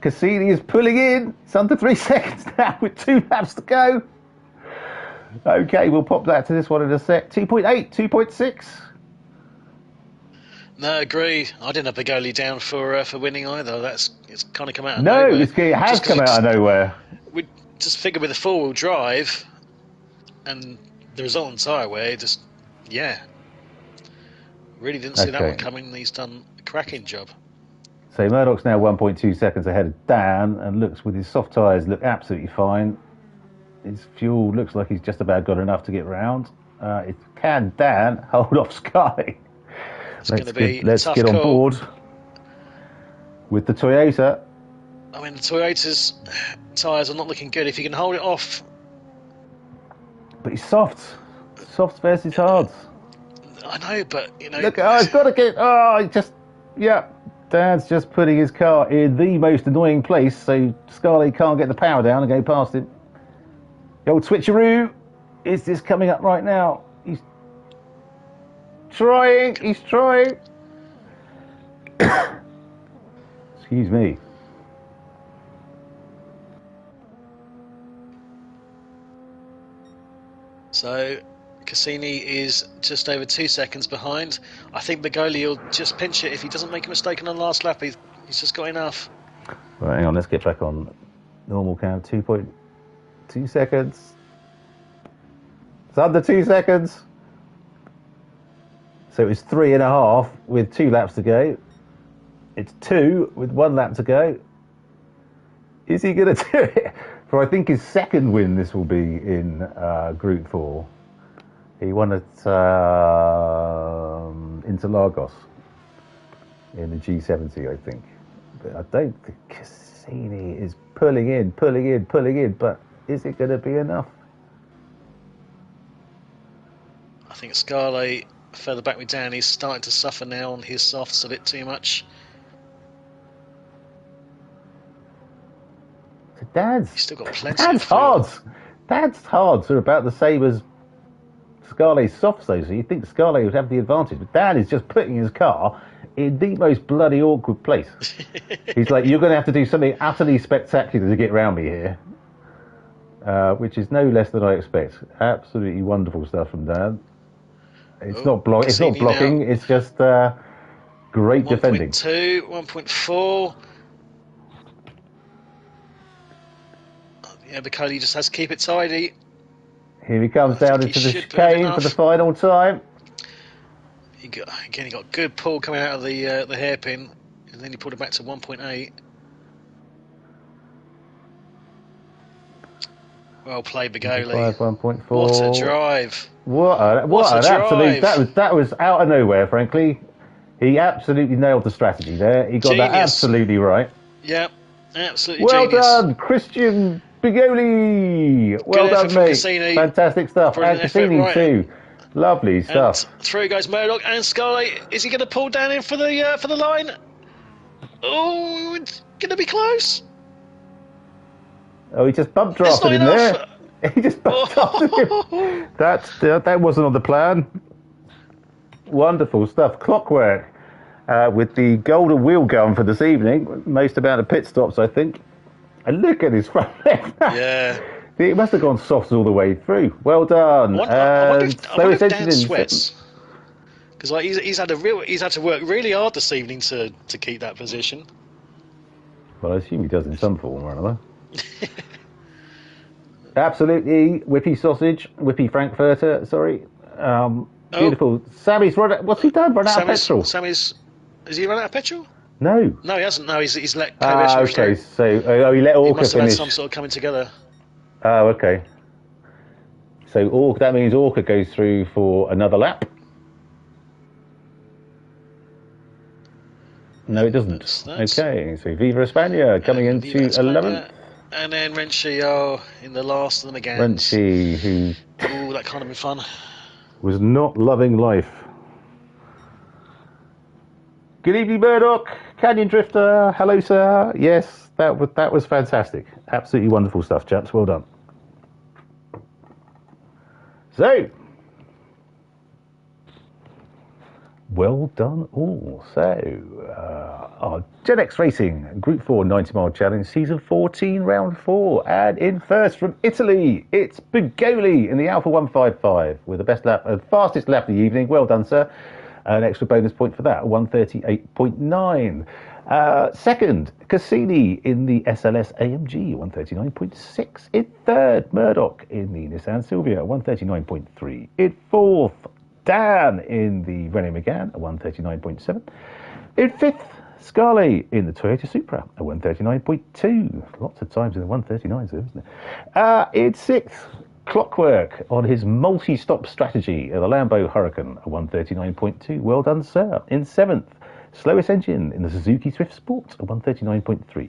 A: Cassini is pulling in. It's under 3 seconds now with 2 laps to go. Okay, we'll pop that to this one in a sec. 2.8, 2.6.
B: No, agree. I didn't have Begoli down for winning either. It's kind of come out of nowhere.
A: No, it has come out of nowhere.
B: We just figured with the four-wheel drive and the resultant tyre wear, really didn't see that one coming. He's done a cracking job.
A: So Murdoch's now 1.2 seconds ahead of Dan, and looks with his soft tyres look absolutely fine. His fuel looks like he's just about got enough to get round. Can Dan hold off Sky? Let's get on board with the Toyota.
B: I mean, the Toyota's tyres are not looking good. If you can hold it off.
A: But he's soft. Soft versus hards.
B: I know, but,
A: Look, he's got to get... Dan's just putting his car in the most annoying place, so Scarlett can't get the power down and go past him. The old switcheroo. Is this coming up right now? He's trying. Excuse me.
B: So Cassini is just over 2 seconds behind. I think Begoli will just pinch it if he doesn't make a mistake on the last lap. He's just got enough.
A: Right, hang on, let's get back on normal count. 2.2 seconds. It's under 2 seconds. So it's 3.5 with 2 laps to go. It's 2 with 1 lap to go. Is he going to do it? For I think his second win this will be in Gr4. He won at Interlagos in the G70, I think. But I don't think Cassini is pulling in, but is it going to be enough?
B: I think Scarlett further back with Dan, he's starting to suffer now on his softs a bit too much.
A: Dad's
B: He's still got plenty
A: Dad's
B: of fuel.
A: hard. Dad's hards are about the same as Scarlett's softs, though, so you'd think Scarlett would have the advantage. But Dad is just putting his car in the most bloody awkward place. He's like, you're going to have to do something utterly spectacular to get around me here. Which is no less than I expect. Absolutely wonderful stuff from Dad. It's not blocking. Now. It's just great defending.
B: 1.2, 1.4. Yeah, Begoli just has to keep it tidy.
A: Here he comes down into the chicane for the final time.
B: He got good pull coming out of the hairpin, and then he pulled it back to 1.8. Well played, Begoli.
A: 1.4.
B: What a drive!
A: What an absolute! That was out of nowhere. Frankly, he absolutely nailed the strategy there. He got that absolutely right.
B: Yep, absolutely.
A: Well
B: genius.
A: done, Christian Begoli. Well done, mate.
B: Cassini.
A: Fantastic stuff. And Cassini right. Too. Lovely stuff.
B: And through goes Murdoch and Scarlett. Is he going to pull down in for the line? Oh, it's going to be close.
A: Oh, he just bumped drafted him there. He just bumped drafted him. That wasn't on the plan. Wonderful stuff. Clockwork with the golden wheel gun for this evening. Most amount of pit stops, I think. And look at his front left.
B: Yeah.
A: It must have gone softs all the way through. Well done.
B: I wonder if Dan sweats. Because he's had to work really hard this evening to keep that position.
A: Well, I assume he does in some form or another. Absolutely, whippy sausage, whippy frankfurter. Sorry, beautiful. Sammy's run. What's he done? Run out of petrol.
B: Has he run out of petrol?
A: No,
B: he hasn't. No, he's let.
A: Okay, so he let Orca finish. He
B: must have had some sort of coming together.
A: Oh, okay. So that means Orca goes through for another lap. No, it doesn't. Okay, so Viva España coming into 11th.
B: And then Renchi in the last of them again.
A: Renchi, who...
B: Ooh, that kind of been fun.
A: Was not loving life. Good evening, Murdoch. Canyon Drifter. Hello, sir. Yes, that was fantastic. Absolutely wonderful stuff, chaps. Well done. So... Well done all. So, our Gen X Racing Gr4 90-mile challenge, season 14, round 4. And in first from Italy, it's Begoli in the Alpha 155 with the best lap, fastest lap of the evening. Well done, sir. An extra bonus point for that, 138.9. Second, Cassini in the SLS AMG, 139.6. In third, Murdoch in the Nissan Silvia, 139.3. In fourth, Dan in the Renault Megane, a 139.7. In fifth, Scarlett in the Toyota Supra, a 139.2. Lots of times in the 139s, isn't it? In sixth, Clockwork on his multi-stop strategy of the Lambo Huracan, a 139.2. Well done, sir. In seventh, slowest engine in the Suzuki Swift Sport, a 139.3.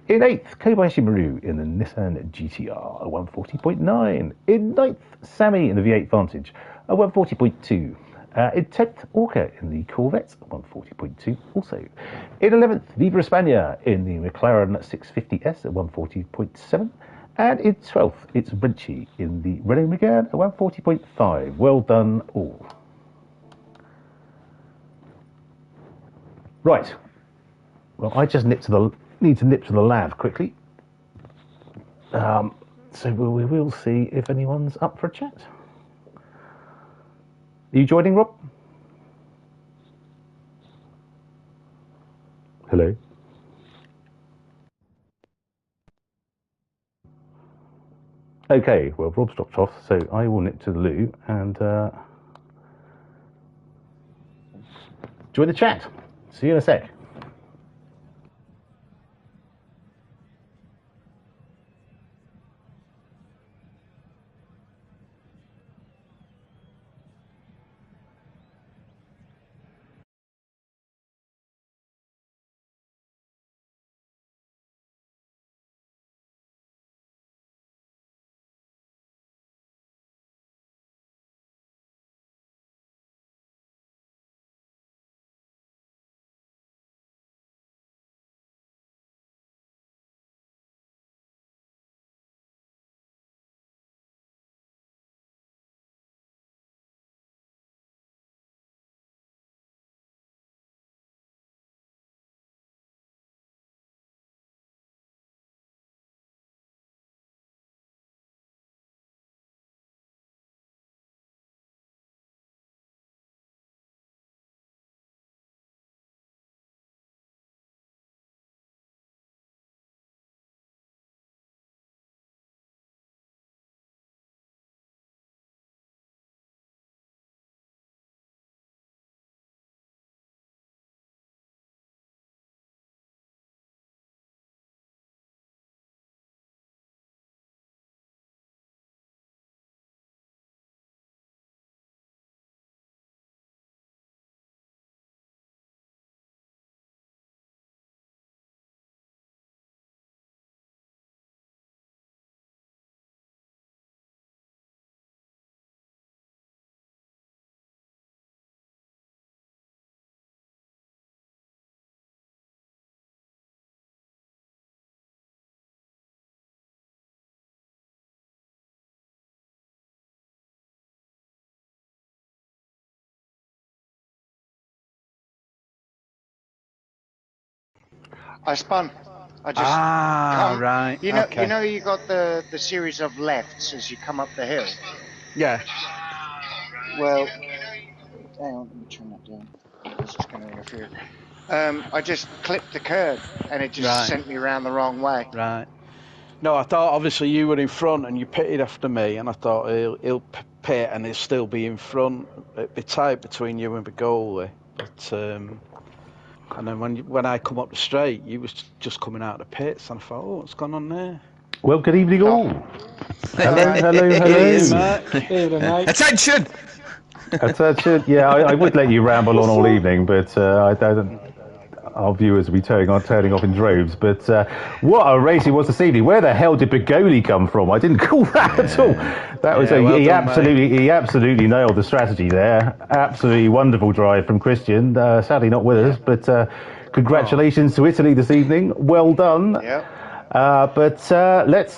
A: In eighth, Kobayashi Maru in the Nissan GTR, a 140.9. In ninth, Sammy in the V8 Vantage, a 140.2. In 10th, Orca in the Corvette, 140.2 also. In 11th, Viva España in the McLaren 650S at 140.7. And in 12th, it's Renchi in the Renault Megane at 140.5. Well done all. Right. Well, I just need to nip to the lab quickly. So we will see if anyone's up for a chat. Are you joining, Rob? Hello? Okay, well, Rob's dropped off, so I will nip to the loo and join the chat. See you in a sec.
C: I spun. I just
D: right.
C: You know, you got the series of lefts as you come up the hill.
D: Yeah.
C: Well, hang on, let me turn that down. This is going to interfere. I just clipped the curb, and it just sent me around the wrong way.
D: Right. No, I thought obviously you were in front and you pitted after me, and I thought he'll pit and he'll still be in front. It'd be tight between you and the goalie. But and then when I come up the straight, you was just coming out of the pits, and I thought, oh, what's going on there?
A: Well, good evening all. Hello.
E: Evening, mate. Attention!
A: Attention. Yeah, I would let you ramble on all evening, but I don't. Our viewers will be turning off in droves. But what a race it was this evening! Where the hell did Bigoli come from? I didn't call that at all. That was he absolutely nailed the strategy there. Absolutely wonderful drive from Christian. Sadly not with us, but congratulations to Italy this evening. Well done.
C: Yeah.
A: But let's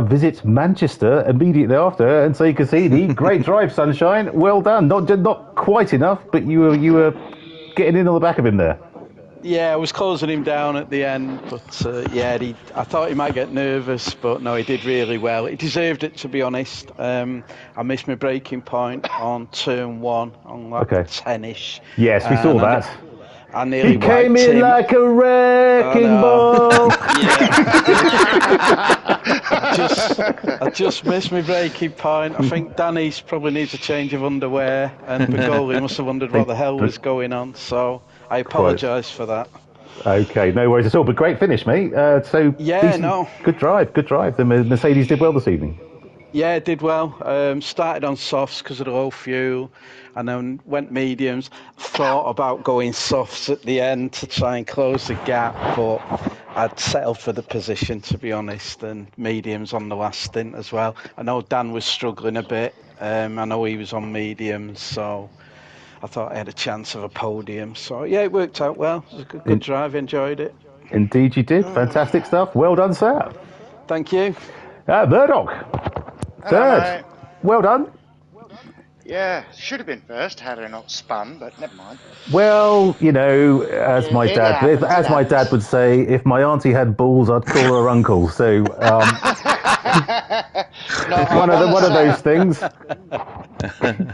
A: visit Manchester immediately after and say, Cassini, great drive, sunshine. Well done. Not quite enough, but you were getting in on the back of him there.
D: Yeah, I was closing him down at the end, but I thought he might get nervous, but no, he did really well. He deserved it, to be honest. I missed my breaking point on turn 1 on like 10-ish.
A: Yes, we saw that.
D: I nearly
A: he came in
D: him.
A: like a wrecking ball.
D: I just missed my breaking point. I think Danny's probably needs a change of underwear, and the goalie must have wondered what the hell was going on. So I apologise for that.
A: Okay, no worries at all. But great finish, mate. Good drive. The Mercedes did well this evening.
D: Yeah, it did well. Started on softs because of the low fuel, and then went mediums. Thought about going softs at the end to try and close the gap, but I'd settled for the position, to be honest, and mediums on the last stint as well. I know Dan was struggling a bit. I know he was on mediums, so I thought I had a chance of a podium. So yeah, it worked out well. It was a good drive. Enjoyed it.
A: Indeed, you did. Fantastic stuff. Well done, sir.
D: Thank you.
A: Murdoch. Third. Well done.
C: Yeah, should have been first had I not spun, but never mind.
A: Well, you know, as my dad would say, if my auntie had balls, I'd call her uncle. So, one of those things.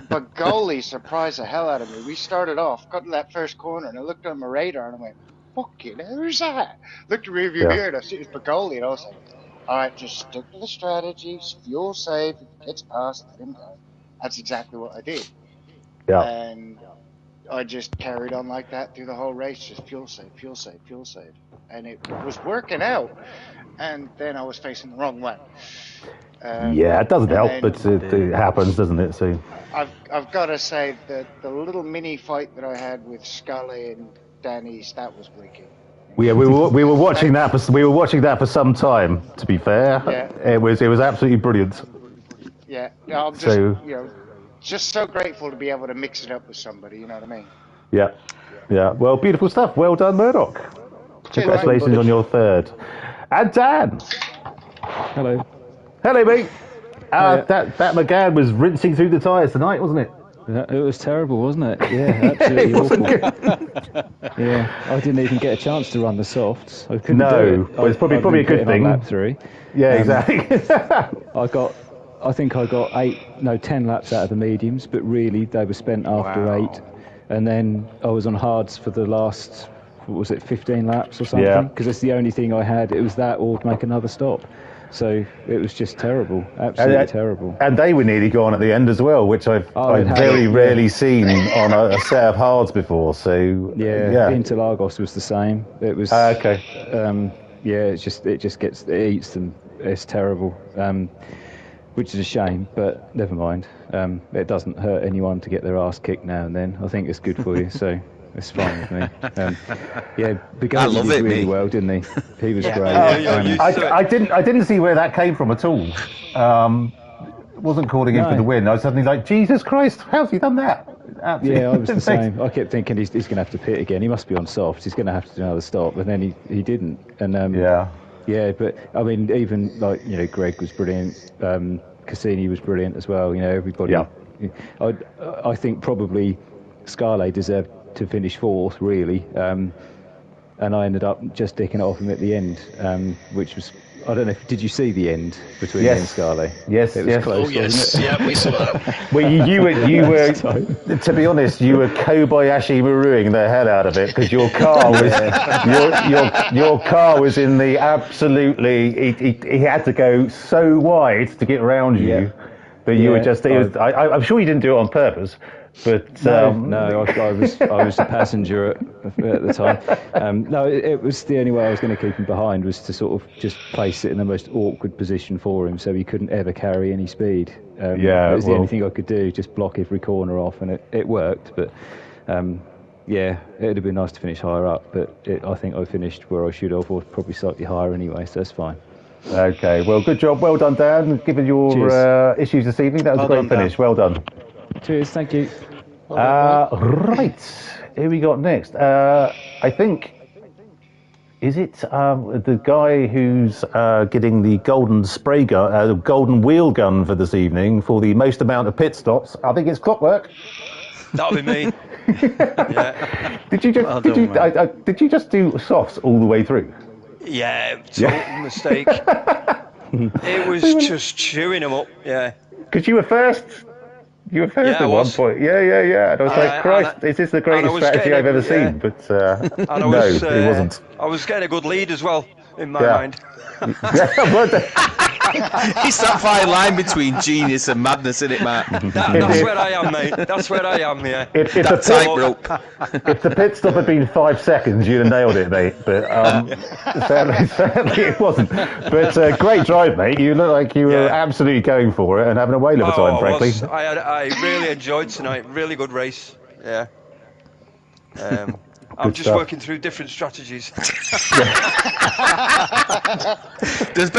C: But goalie surprised the hell out of me. We started off, got to that first corner, and I looked on my radar and I went, fucking hell, who's that? Looked at the rearview mirror and I see it was Bagoli, and I was like, all right, just stick to the strategy, fuel safe. If it gets past, let him go. That's exactly what I did.
A: Yeah.
C: And I just carried on like that through the whole race, just fuel safe, fuel safe, fuel safe. And it was working out. And then I was facing the wrong way.
A: Yeah, it doesn't help, but it happens, doesn't it? So
C: I've got to say that the little mini fight that I had with Scully and Danny's, that was wicked.
A: Yeah, we were watching that for some time. To be fair, it was absolutely brilliant.
C: Yeah, I'm just so grateful to be able to mix it up with somebody. You know what I mean?
A: Yeah. Well, beautiful stuff. Well done, Murdoch. Congratulations on your third. And Dan.
F: Hello,
A: mate. That McGann was rinsing through the tyres tonight, wasn't it?
F: It was terrible, wasn't it? Yeah, absolutely awful. Yeah, I didn't even get a chance to run the softs. I couldn't do it.
A: Well, it's probably a good thing.
F: Lap 3.
A: Yeah, exactly.
F: I think I got 10 laps out of the mediums, but really they were spent after 8, and then I was on hards for the last, 15 laps or something? Because it's the only thing I had. It was that or make another stop. So it was just terrible, absolutely terrible.
A: And they were nearly gone at the end as well, which I've very rarely seen on a set of hards before. So
F: Interlagos was the same. It was
A: okay.
F: It eats them. It's terrible, which is a shame. But never mind. It doesn't hurt anyone to get their ass kicked now and then. I think it's good for you. So. It's fine with me. Bugatti did really well, didn't he? He was great.
A: I didn't see where that came from at all. Wasn't calling him for the win. I was suddenly like, Jesus Christ, how's he done that? Absolutely.
F: Yeah, I was the same. I kept thinking he's going to have to pit again. He must be on softs. He's going to have to do another stop. But then he didn't. And but I mean, even Greg was brilliant. Cassini was brilliant as well. Everybody. Yeah. I think probably Scarlett deserved to finish 4th, really, and I ended up just dicking it off him at the end, which was, I don't know, did you see the end between me and Scarlett?
A: Yes,
F: it was close.
B: Oh yes, yeah, we saw that.
A: Well, you were, to be honest, you were Kobayashi Maruing the hell out of it, because your car was your car was in the absolutely. He had to go so wide to get around you, but you were just. I'm sure you didn't do it on purpose. But
F: no, I was a passenger at the time. It was the only way I was going to keep him behind was to sort of just place it in the most awkward position for him, so he couldn't ever carry any speed. It was the only thing I could do, just block every corner off, and it worked. But it would have been nice to finish higher up, but I think I finished where I should have, or probably slightly higher anyway, so that's fine.
A: Okay, well, good job, well done, Dan. Given your issues this evening, that was a great finish. Well done.
F: Cheers, thank you.
A: Right, who we got next? I think, is it the guy who's getting the golden spray gun, golden wheel gun for this evening for the most amount of pit stops? I think it's Clockwork.
E: That'll be me. Yeah.
A: Did you just do softs all the way through?
E: Yeah, total mistake. It was just chewing them up. Yeah.
A: Because you were first. You were first at one point. Yeah. And I was like, Christ, is this the greatest strategy I've ever seen? But it wasn't.
E: I was getting a good lead as well, in my mind.
G: It's that fine line between genius and madness, isn't it, Matt?
E: That's where I am, mate. That's where I am, yeah.
A: If the pit stop had been 5 seconds, you'd have nailed it, mate. But sadly it wasn't. But great drive, mate. You look like you were absolutely going for it and having a whale of a time, frankly.
E: I really enjoyed tonight. Really good race. Yeah. I'm just working through different strategies.
G: The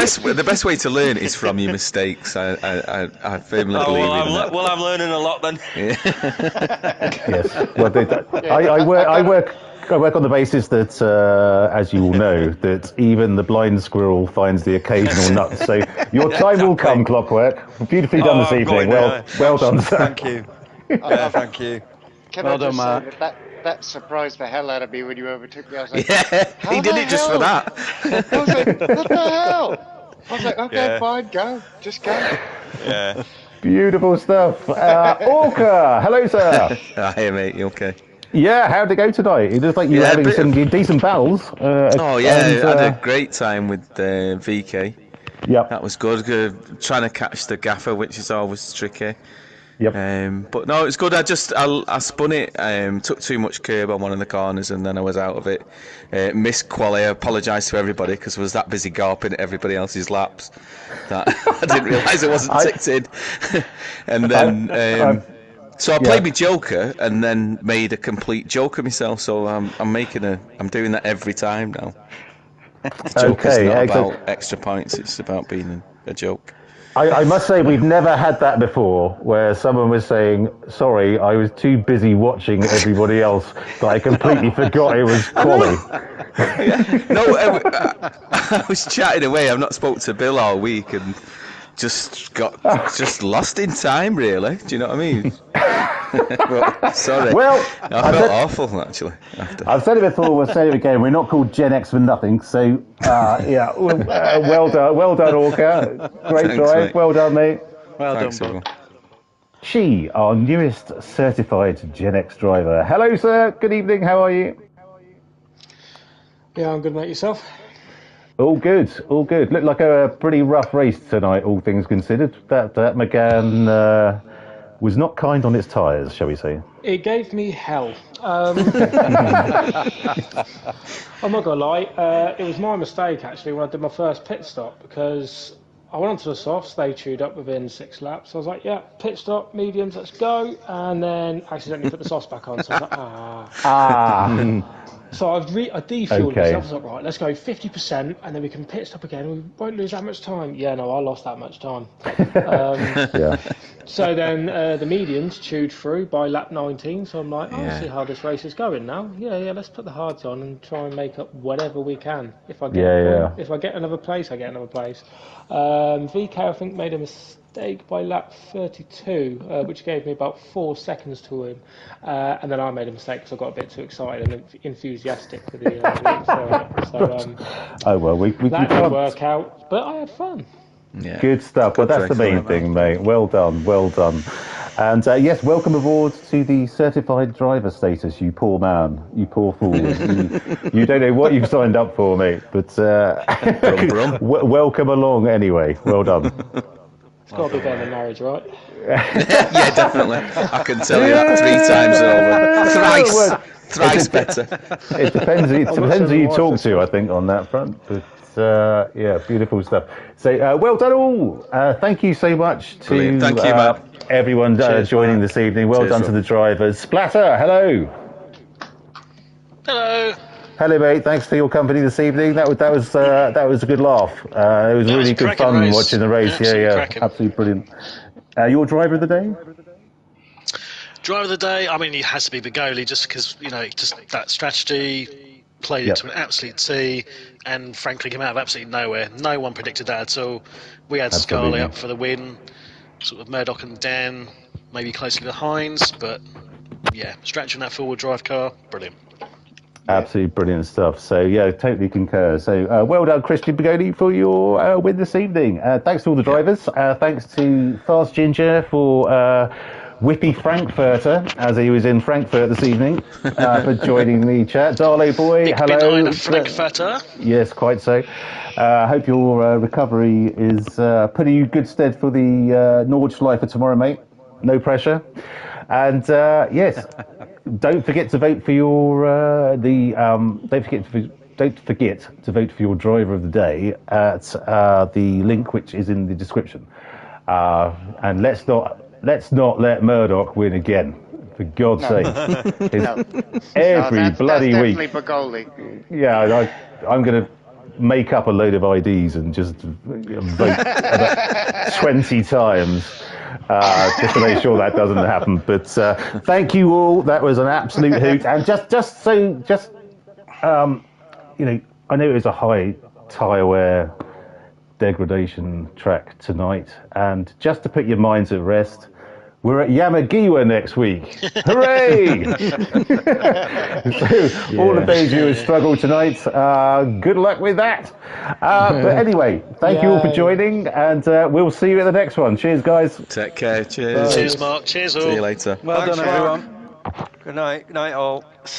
G: best way to learn is from your mistakes. I firmly believe in that.
E: Well, I'm learning a lot then.
A: Yes. Well, I work on the basis that, as you all know, that even the blind squirrel finds the occasional nut. So your time will come, Clockwork. Beautifully done this evening. Well done, sir.
E: Thank you. Thank you.
C: Can I just say that surprised the hell out of me when you overtook me. I was like,
G: he did it just for that.
C: I was like, what the hell? I was like, okay, fine, go. Just go.
E: Yeah.
A: Beautiful stuff. Orca, hello, sir.
G: Hi, mate. You okay?
A: Yeah, how'd it go tonight? It looks like you were having some decent battles.
G: I had a great time with VK.
A: Yep.
G: That was good. Trying to catch the gaffer, which is always tricky.
A: Yep.
G: But no, it's good. I spun it, took too much curb on one of the corners, and then I was out of it. Missed quali. I apologise to everybody because I was that busy garping at everybody else's laps that I didn't realise it wasn't ticked in. And then so I played my Joker and then made a complete joker myself. So I'm doing that every time now. Joker's not about extra points; it's about being a joke.
A: I must say we've never had that before, where someone was saying, "Sorry, I was too busy watching everybody else that I completely forgot it was quali."
G: No, I was chatting away. I've not spoke to Bill all week and just lost in time. Really, do you know what I mean? Well, sorry.
A: Well,
G: I felt awful actually. After.
A: I've said it before. We'll say it again. We're not called Gen X for nothing. So well done, Orca. Great drive.
G: Mate.
A: Well done, mate.
D: Well
G: Thanks,
D: done, Bob.
A: She, our newest certified Gen X driver. Hello, sir. Good evening. How are you?
H: Yeah, I'm good, mate. Yourself?
A: All good. All good. Looked like a pretty rough race tonight, all things considered. That McGann was not kind on its tyres, shall we say?
H: It gave me hell. I'm not gonna lie. It was my mistake actually when I did my first pit stop because I went onto the softs. They chewed up within 6 laps. I was like, "Yeah, pit stop, mediums, let's go," and then accidentally put the softs back on. So I was like, So I defueled myself. I was like, right, let's go 50%, and then we can pit stop again. We won't lose that much time. Yeah, no, I lost that much time. So then the mediums chewed through by lap 19. So I'm like, I'll see how this race is going now. Yeah, let's put the hards on and try and make up whatever we can. If I get if I get another place, I get another place. VK, I think, made a mistake by lap 32, which gave me about 4 seconds to win. And then I made a mistake because I got a bit too excited and enthusiastic with the that didn't work out, but I had fun.
A: Yeah. Good stuff. Well, that's the main thing, mate. Well done. And yes, welcome aboard to the certified driver status, you poor man, you poor fool. you don't know what you've signed up for, mate, but welcome along anyway. Well done.
H: It's got to be better than marriage, right?
G: Yeah, definitely. I can tell you that 3 times over. Thrice better.
A: It depends who you talk to, I think, on that front. But beautiful stuff. So, well done all. Thank you so much to
G: Thank you, Matt.
A: Everyone joining this evening. Well done to the drivers. Splatter, hello.
B: Hello.
A: Hello, mate. Thanks for your company this evening. That was a good laugh. It was really good fun watching the race. Absolutely brilliant. Your driver of the day?
B: Driver of the day. I mean, it has to be Bigoli, just because just that strategy played it to an absolute T, and frankly came out of absolutely nowhere. No one predicted that at all. We had Scarlett up for the win, sort of Murdoch and Dan maybe closely behind, but yeah, strategy in that forward drive car, brilliant.
A: Absolutely brilliant stuff. So, yeah, totally concur. So, well done, Christian Bigoli, for your win this evening. Thanks to all the drivers. Thanks to Fast Ginger for Whippy Frankfurter, as he was in Frankfurt this evening, for joining the chat. Darlo Boy, hello.
B: Frankfurter.
A: Yes, quite so. Hope your recovery is putting you good stead for the Nordschleife for tomorrow, mate. No pressure. And, yes... Don't forget to vote for your don't forget to vote for your driver of the day at the link which is in the description. And let's not let Murdoch win again, for God's sake. Every bloody week.
C: Bigoli.
A: Yeah, I'm going to make up a load of IDs and just vote about 20 times. Just to make sure that doesn't happen. But thank you all. That was an absolute hoot. And I know it was a high tyre wear degradation track tonight. And just to put your minds at rest, We're at Yamagiwa next week. Hooray! So, all of those who have struggled tonight, good luck with that. But anyway, thank you all for joining, and we'll see you at the next one. Cheers, guys.
G: Take care. Cheers.
B: Cheers, Mark. Cheers, all.
G: See you later.
D: Well done, everyone.
E: Good night. Good night, all.